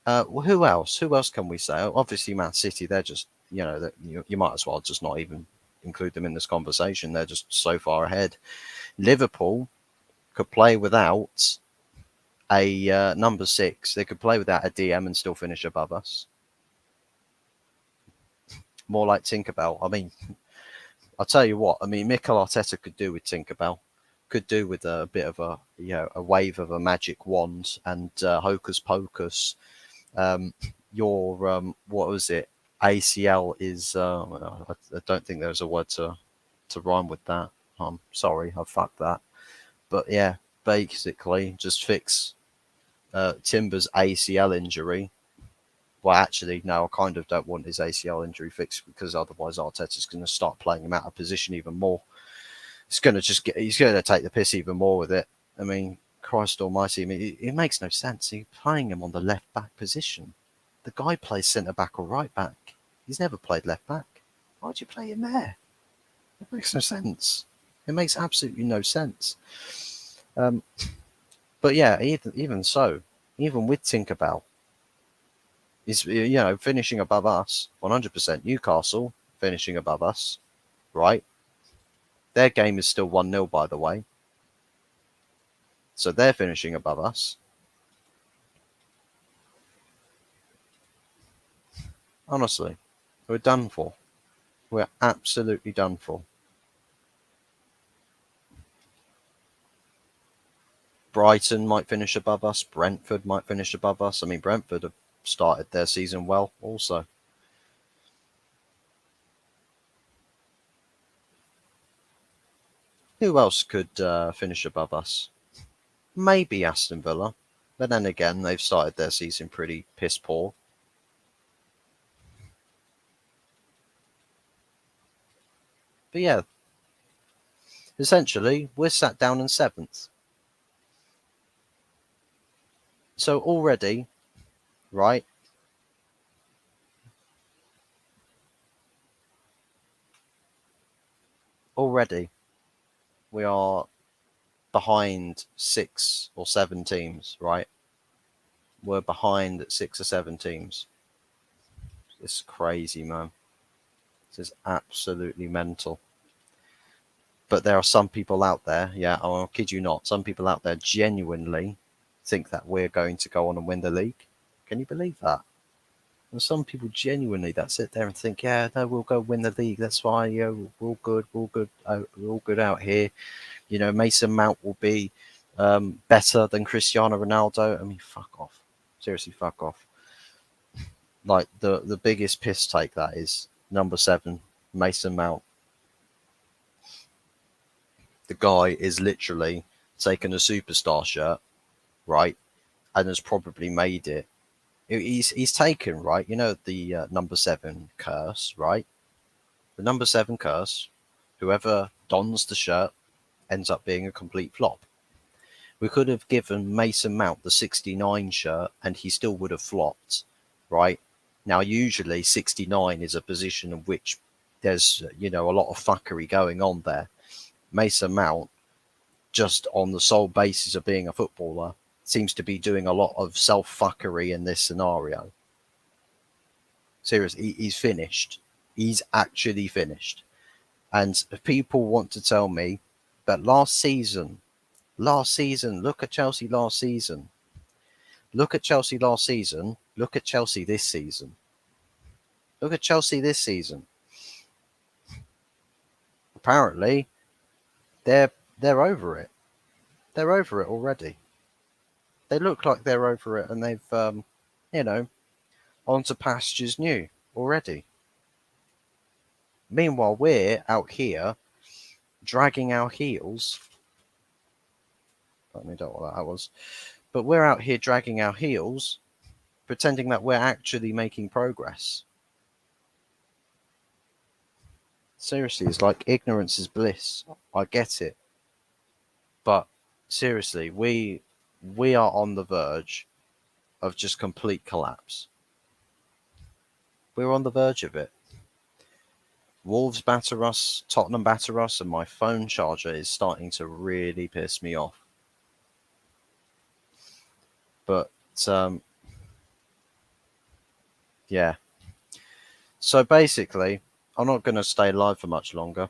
Who else? Who else can we say? Obviously, Man City, they're just, you might as well just not even include them in this conversation. They're just so far ahead. Liverpool could play without a number 6. They could play without a DM and still finish above us. More like Tinkerbell. I mean, I'll tell you what. I mean, Mikel Arteta could do with Tinkerbell. Could do with a bit of a wave of a magic wand and hocus pocus. What was it? ACL is. I don't think there's a word to rhyme with that. I'm sorry, I fucked that. But yeah, basically, just fix Timber's ACL injury. Well, actually, no, I kind of don't want his ACL injury fixed because otherwise Arteta's going to start playing him out of position even more. He's going to take the piss even more with it. I mean, Christ almighty, I mean, it makes no sense. You're playing him on the left back position. The guy plays centre back or right back. He's never played left back. Why'd you play him there? It makes no sense. It makes absolutely no sense. But yeah, even so, even with Tinkerbell, he's finishing above us 100%. Newcastle finishing above us, right? Their game is still 1-0, by the way. So they're finishing above us. Honestly, we're done for. We're absolutely done for. Brighton might finish above us. Brentford might finish above us. I mean, Brentford have started their season well also. Who else could finish above us? Maybe Aston Villa. But then again, they've started their season pretty piss poor. But yeah, essentially, we're sat down in 7th. So already, right? Already, we are behind 6 or 7 teams, right? We're behind 6 or 7 teams. It's crazy, man. This is absolutely mental. But there are some people out there, yeah, I'll kid you not, some people out there genuinely think that we're going to go on and win the league. Can you believe that? And some people genuinely that sit there and think, yeah, no, we'll go win the league. That's why, we're all good, we're all good out here. Mason Mount will be better than Cristiano Ronaldo. I mean, fuck off. Seriously, fuck off. Like the biggest piss take that is number 7, Mason Mount. The guy is literally taken a superstar shirt, right, and has probably made it. He's taken, right, the number 7 curse, right? The number 7 curse. Whoever dons the shirt ends up being a complete flop. We could have given Mason Mount the 69 shirt and he still would have flopped, right? Now, usually 69 is a position in which there's, a lot of fuckery going on there. Mason Mount, just on the sole basis of being a footballer, seems to be doing a lot of self-fuckery in this scenario. Seriously, he's finished. He's actually finished. And people want to tell me that last season, look at Chelsea last season. Look at Chelsea last season. Look at Chelsea this season. Look at Chelsea this season. Apparently, They're over it. They're over it already. They look like they're over it, and they've you know, onto pastures new already. Meanwhile, we're out here dragging our heels. I don't know what that was, but we're out here dragging our heels, pretending that we're actually making progress. Seriously, it's like ignorance is bliss. I get it, but seriously, we are on the verge of just complete collapse. We're on the verge of it. Wolves batter us, Tottenham batter us, and my phone charger is starting to really piss me off. But yeah. So basically, I'm not going to stay live for much longer.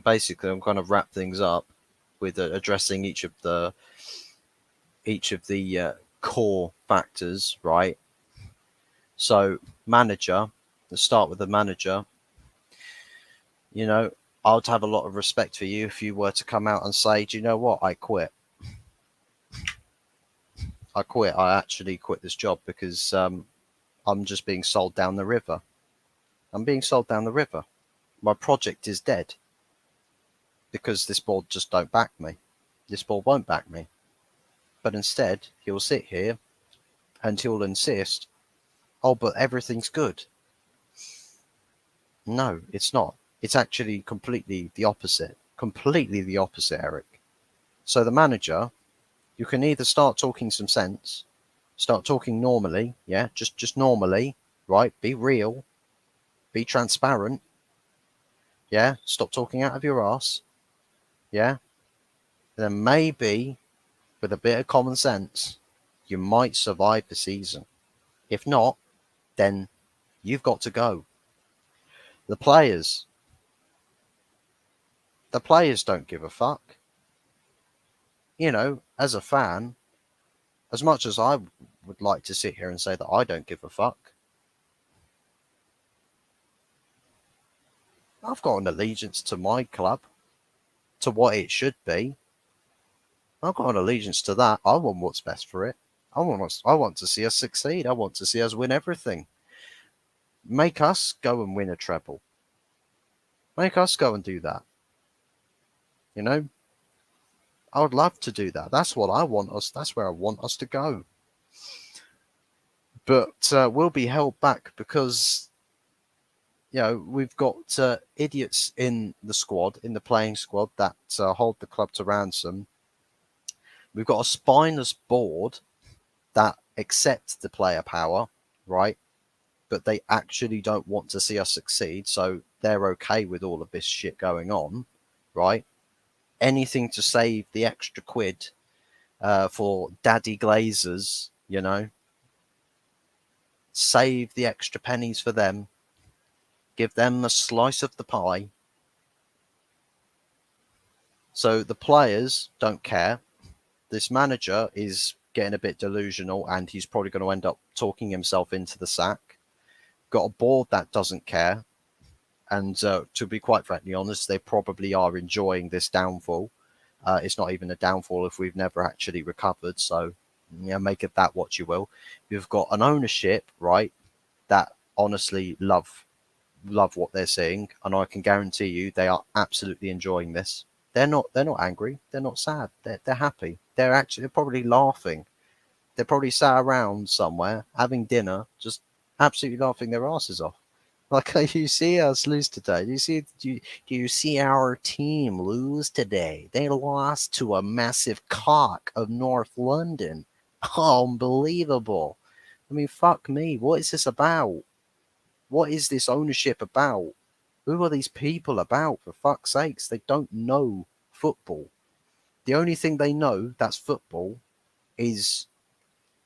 Basically, I'm going to wrap things up with addressing each of the core factors, right? So, manager. Let's start with the manager. You know, I would have a lot of respect for you if you were to come out and say, "Do you know what? I quit. I quit. I actually quit this job because I'm just being sold down the river. I'm being sold down the river. My project is dead because this board just don't back me. This board won't back me." But instead, he'll sit here and he'll insist, "Oh, but everything's good." No, it's not. It's actually completely the opposite. Completely the opposite, Eric. So the manager, you can either start talking some sense, start talking normally, yeah, just normally, right? Be real, be transparent, yeah. Stop talking out of your ass, yeah. And then maybe with a bit of common sense, you might survive the season. If not, then you've got to go. The players, the players don't give a fuck. You know, as a fan, as much as I would like to sit here and say that I don't give a fuck, I've got an allegiance to my club, to what it should be. I've got an allegiance to that. I want what's best for it. I want to see us succeed. I want to see us win everything. Make us go and win a treble. Make us go and do that. You know, I would love to do that. That's what I want us. That's where I want us to go. But we'll be held back because we've got idiots in the squad, in the playing squad, that hold the club to ransom. We've got a spineless board that accept the player power, right? But they actually don't want to see us succeed, so they're okay with all of this shit going on, right? Anything to save the extra quid for daddy glazers, save the extra pennies for them, give them a slice of the pie. So the players don't care. This manager is getting a bit delusional, and he's probably going to end up talking himself into the sack. Got a board that doesn't care, and to be quite frankly honest, they probably are enjoying this downfall. It's not even a downfall if we've never actually recovered, so make it that what you will. You've got an ownership, right, that honestly love what they're seeing, and I can guarantee you they are absolutely enjoying this. They're not angry, they're not sad, they're happy. They're probably laughing. They're probably sat around somewhere having dinner, just absolutely laughing their asses off. Like, you see us lose today. Do you see our team lose today? They lost to a massive cock of North London. Unbelievable. I mean, fuck me. What is this about? What is this ownership about? Who are these people about, for fuck's sakes? They don't know football. The only thing they know that's football is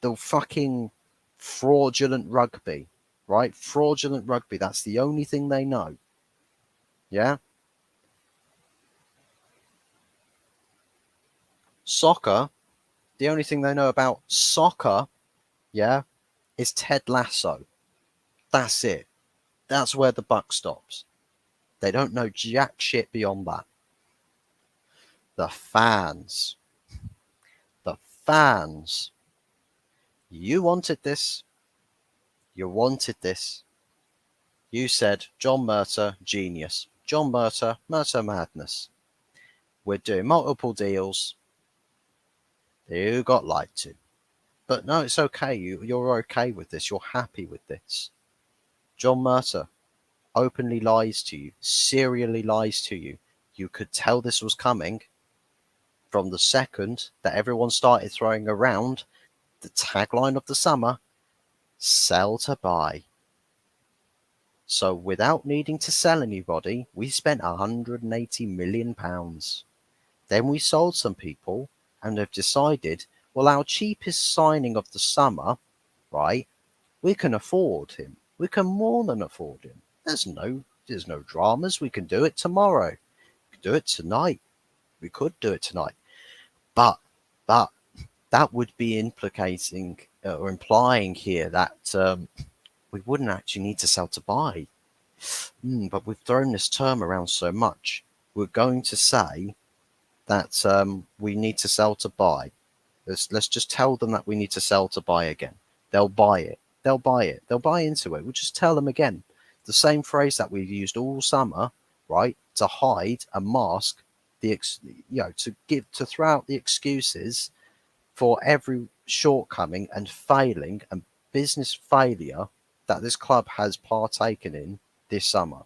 the fucking fraudulent rugby, right? Fraudulent rugby. That's the only thing they know. Yeah? Soccer, the only thing they know about soccer, yeah, is Ted Lasso. That's it. That's where the buck stops. They don't know jack shit beyond that. The fans. The fans. You wanted this. You wanted this. You said, John Murtagh, genius. John Murtagh, Murtagh madness. We're doing multiple deals. You got lied to. But no, it's okay. You're okay with this. You're happy with this. John Murtagh openly lies to you, serially lies to you. You could tell this was coming from the second that everyone started throwing around the tagline of the summer, sell to buy. So without needing to sell anybody, we spent £180 million. Then we sold some people and have decided, well, our cheapest signing of the summer, right, we can afford him. We can more than afford him. There's no dramas. We can do it tomorrow. We can do it tonight. We could do it tonight. But that would be implicating or implying here that we wouldn't actually need to sell to buy. But we've thrown this term around so much. We're going to say that we need to sell to buy. Let's just tell them that we need to sell to buy again. They'll buy it. They'll buy it. They'll buy into it. We'll just tell them again. The same phrase that we've used all summer, right? To hide and mask to throw out the excuses for every shortcoming and failing and business failure that this club has partaken in this summer,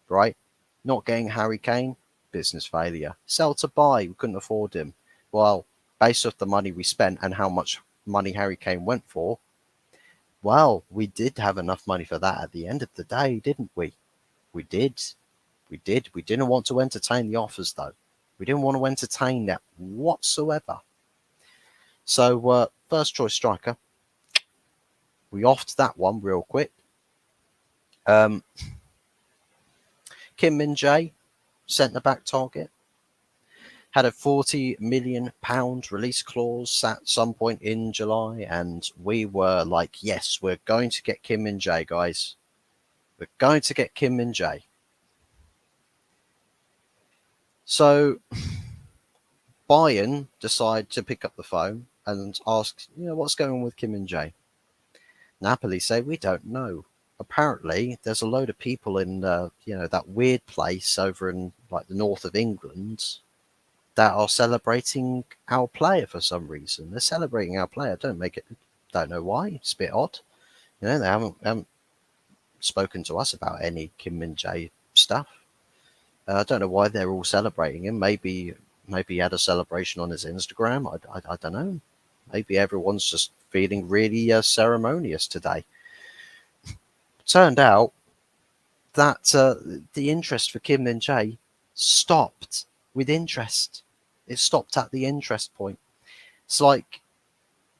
right? Not getting Harry Kane, business failure. Sell to buy, we couldn't afford him. Well, based off the money we spent and how much money Harry Kane went for, well, we did have enough money for that at the end of the day, didn't we? We did. We did. We didn't want to entertain the offers, though. We didn't want to entertain that whatsoever. So, first choice striker. We offed that one real quick. Kim Min-jae, centre-back target. Had a £40 million release clause at some point in July, and we were like, yes, we're going to get Kim Min-jae, guys. We're going to get Kim Min-jae. So Bayern decide to pick up the phone and ask, what's going on with Kim Min-jae? Napoli say, we don't know. Apparently, there's a load of people in, that weird place over in like the north of England that are celebrating our player for some reason. They're celebrating our player. Don't know why. It's a bit odd. They haven't spoken to us about any Kim Min-jae stuff. I don't know why they're all celebrating him. Maybe he had a celebration on his Instagram. I don't know. Maybe everyone's just feeling really ceremonious today. Turned out that the interest for Kim Min-jae stopped with interest. It stopped at the interest point. It's like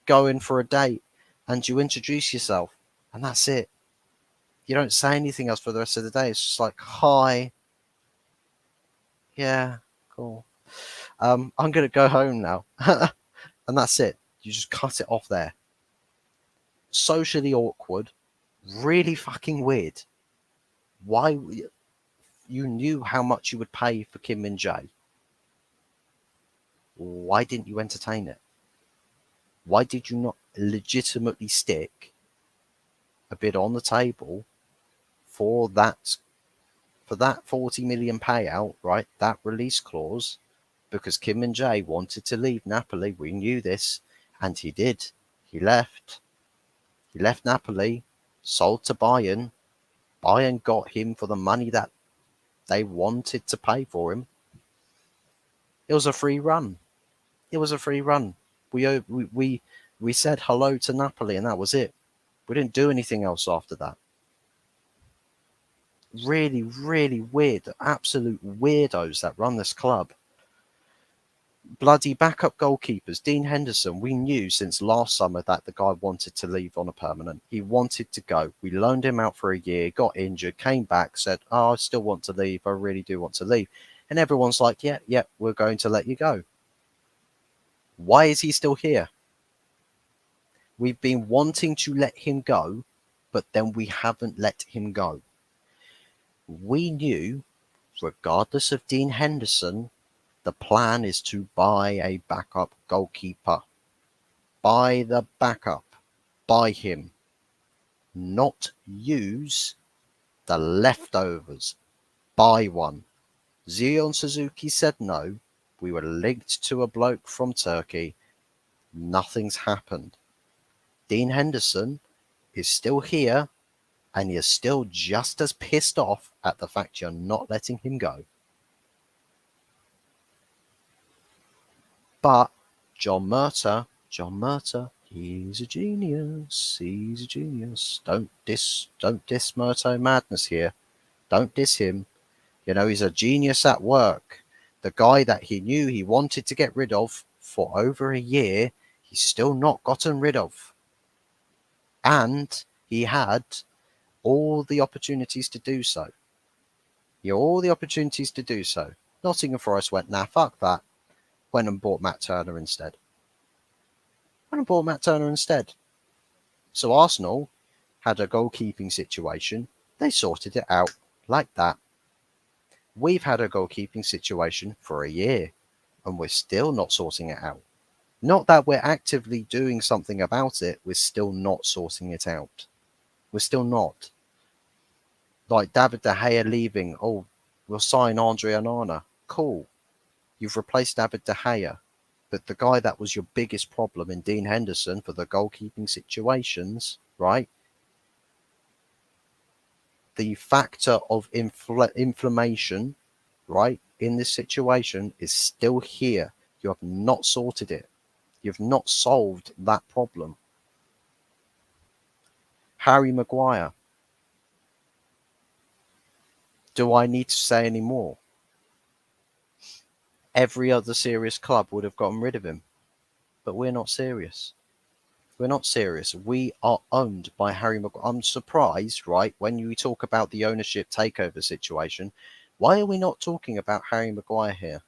going for a date and you introduce yourself and that's it. You don't say anything else for the rest of the day. It's just like, hi. Yeah, cool. I'm going to go home now. And that's it. You just cut it off there. Socially awkward. Really fucking weird. Why? You knew how much you would pay for Kim Min-jae. Why didn't you entertain it? Why did you not legitimately stick a bid on the table for that 40 million payout, right? That release clause, because Kim Min-jae wanted to leave Napoli. We knew this, and he did. He left. He left Napoli, sold to Bayern. Bayern got him for the money that they wanted to pay for him. It was a free run. It was a free run. We said hello to Napoli, and that was it. We didn't do anything else after that. Really, really weird. Absolute weirdos that run this club. Bloody backup goalkeepers. Dean Henderson, we knew since last summer that the guy wanted to leave on a permanent. He wanted to go. We loaned him out for a year, got injured, came back, said, I still want to leave. I really do want to leave. And everyone's like, yeah, we're going to let you go. Why is he still here? We've been wanting to let him go, but then we haven't let him go. We knew, regardless of Dean Henderson, the plan is to buy a backup goalkeeper. Buy the backup. Buy him. Not use the leftovers. Buy one. Zion Suzuki said no. We were linked to a bloke from Turkey. Nothing's happened. Dean Henderson is still here, and you're still just as pissed off at the fact you're not letting him go. But John Murtagh, he's a genius. He's a genius. Don't diss Murtagh Madness here. Don't diss him. You know, he's a genius at work. The guy that he knew he wanted to get rid of for over a year, he's still not gotten rid of. And he had all the opportunities to do so. Nottingham Forest went, nah, fuck that. Went and bought Matt Turner instead. So Arsenal had a goalkeeping situation. They sorted it out like that. We've had a goalkeeping situation for a year, and we're still not sorting it out. Not that we're actively doing something about it, we're still not sorting it out. We're still not. Like David De Gea leaving, oh, we'll sign Andre Onana. Cool. You've replaced David De Gea. But the guy that was your biggest problem in Dean Henderson for the goalkeeping situations, right? The factor of inflammation, right, in this situation is still here. You have not sorted it. You've not solved that problem. Harry Maguire. Do I need to say any more? Every other serious club would have gotten rid of him. But we're not serious. We're not serious. We are owned by Harry Maguire. I'm surprised, right, when you talk about the ownership takeover situation, why are we not talking about Harry Maguire here?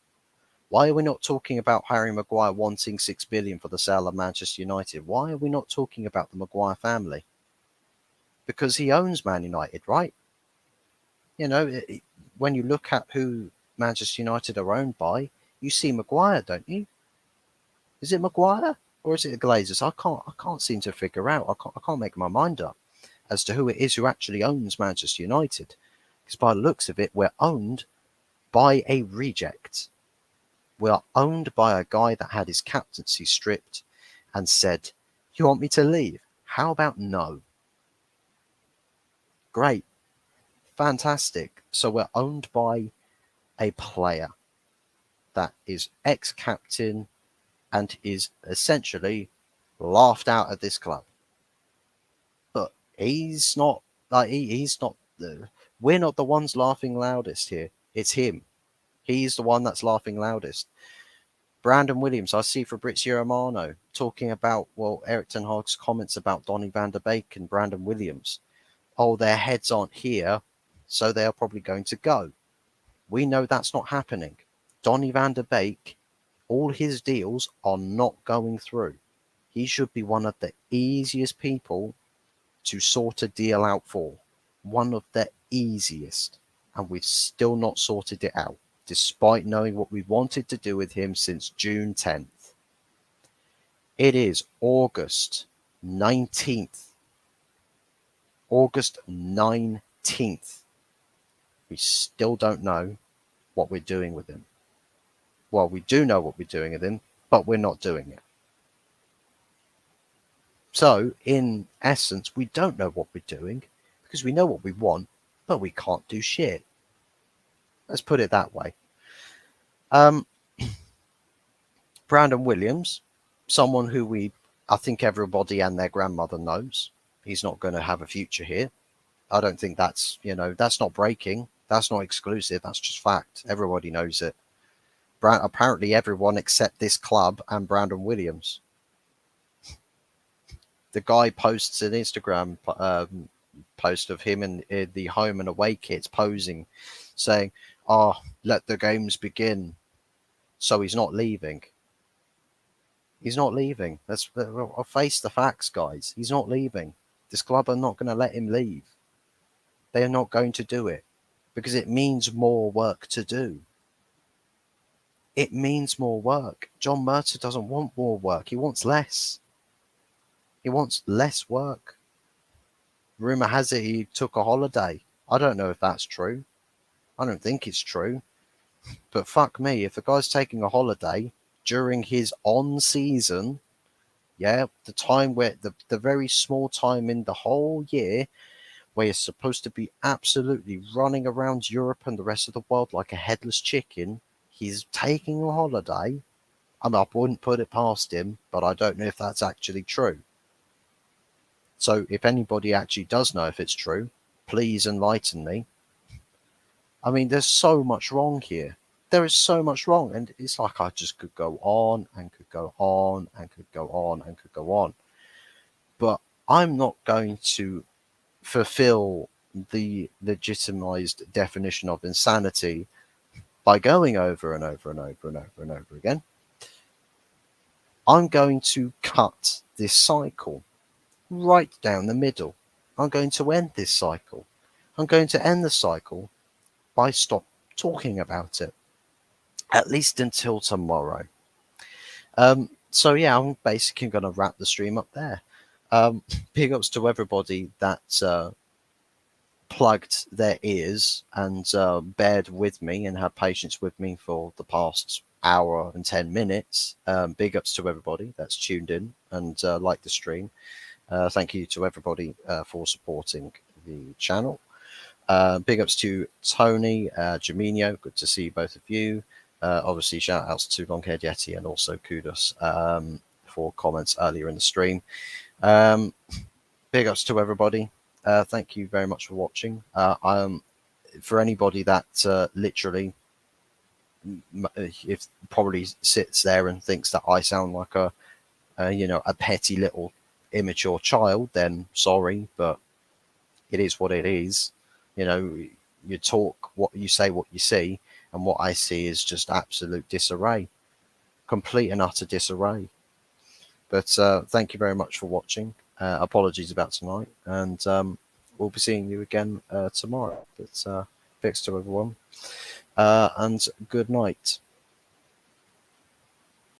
Why are we not talking about Harry Maguire wanting 6 billion for the sale of Manchester United? Why are we not talking about the Maguire family? Because he owns Man United, right? You know, when you look at who Manchester United are owned by, you see Maguire, don't you? Is it Maguire or is it the Glazers? I can't seem to figure out. I can't make my mind up as to who it is who actually owns Manchester United. Because by the looks of it, we're owned by a reject. We are owned by a guy that had his captaincy stripped and said, "You want me to leave? How about no?" Great. Fantastic. So we're owned by a player that is ex-captain and is essentially laughed out of this club. But he's not like he's not the we're not the ones laughing loudest here. It's him. He's the one that's laughing loudest. Brandon Williams, I see Fabrizio Romano talking about, well, Eric Ten Hag's comments about Donny van der Beek and Brandon Williams. Oh, their heads aren't here, so they are probably going to go. We know that's not happening. Donny van der Beek, all his deals are not going through. He should be one of the easiest people to sort a deal out for. One of the easiest. And we've still not sorted it out, despite knowing what we wanted to do with him since June 10th. It is August 19th. August 19th. We still don't know what we're doing with him. Well, we do know what we're doing with him, but we're not doing it. So, in essence, we don't know what we're doing because we know what we want, but we can't do shit. Let's put it that way. Brandon Williams, someone who I think everybody and their grandmother knows. He's not going to have a future here. I don't think that's not breaking. That's not exclusive. That's just fact. Everybody knows it. Apparently everyone except this club and Brandon Williams. The guy posts an Instagram post of him in the home and away kits posing, saying, "Oh, let the games begin." So he's not leaving. He's not leaving. I'll face the facts, guys. He's not leaving. This club are not going to let him leave. They are not going to do it because it means more work to do. It means more work. John Murtaugh doesn't want more work. He wants less. He wants less work. Rumor has it he took a holiday. I don't know if that's true. I don't think it's true. But fuck me, if the guy's taking a holiday during his on season, yeah, the time where the very small time in the whole year where you're supposed to be absolutely running around Europe and the rest of the world like a headless chicken, he's taking a holiday. And I wouldn't put it past him, but I don't know if that's actually true. So if anybody actually does know if it's true, please enlighten me. I mean, there's so much wrong here. There is so much wrong, and it's like I just could go on and could go on and could go on and could go on. But I'm not going to fulfill the legitimized definition of insanity by going over and over and over and over and over again. I'm going to cut this cycle right down the middle. I'm going to end this cycle. I'm going to end the cycle by stop talking about it, at least until tomorrow. So yeah, I'm basically going to wrap the stream up there. Big ups to everybody that plugged their ears and bared with me and had patience with me for the past hour and 10 minutes. Big ups to everybody that's tuned in and liked the stream. Thank you to everybody for supporting the channel. Big ups to Tony, Jaminho, good to see both of you. Obviously, shout outs to Longhaired Yeti and also kudos for comments earlier in the stream. Big ups to everybody. Thank you very much for watching. For anybody that literally if probably sits there and thinks that I sound like a petty little immature child, then sorry, but it is what it is. You talk what you say, what you see, and what I see is just absolute disarray, complete and utter disarray. But thank you very much for watching. Apologies about tonight, and we'll be seeing you again tomorrow. But thanks to everyone, and good night.